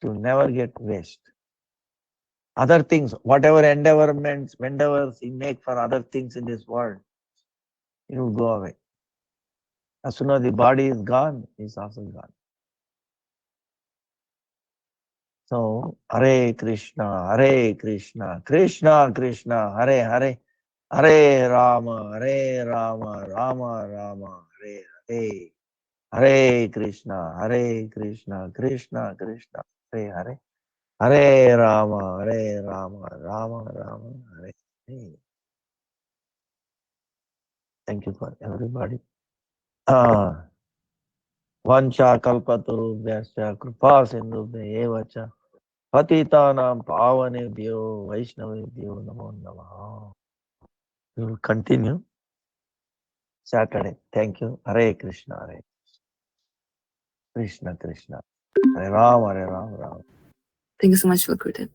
it will never get waste. Other things, whatever endeavors you make for other things in this world, it will go away. As soon as the body is gone, it's also gone. So, Hare Krishna, Krishna Krishna, Hare Hare, Hare Rama, Rama Rama, Hare Hare. Hare Krishna, Krishna Krishna, Hare Hare, Hare Rama, Rama Rama, Hare Hare. Thank you for everybody. Vancha kalpatarubhyascha kripa sindhubhya eva cha patitanam pavanebhyo vaishnavebhyo namo namaha. We will continue Saturday. Thank you. Hare Krishna, Krishna Krishna, Hare Rama, Rama. Thank you so much, Gurudev.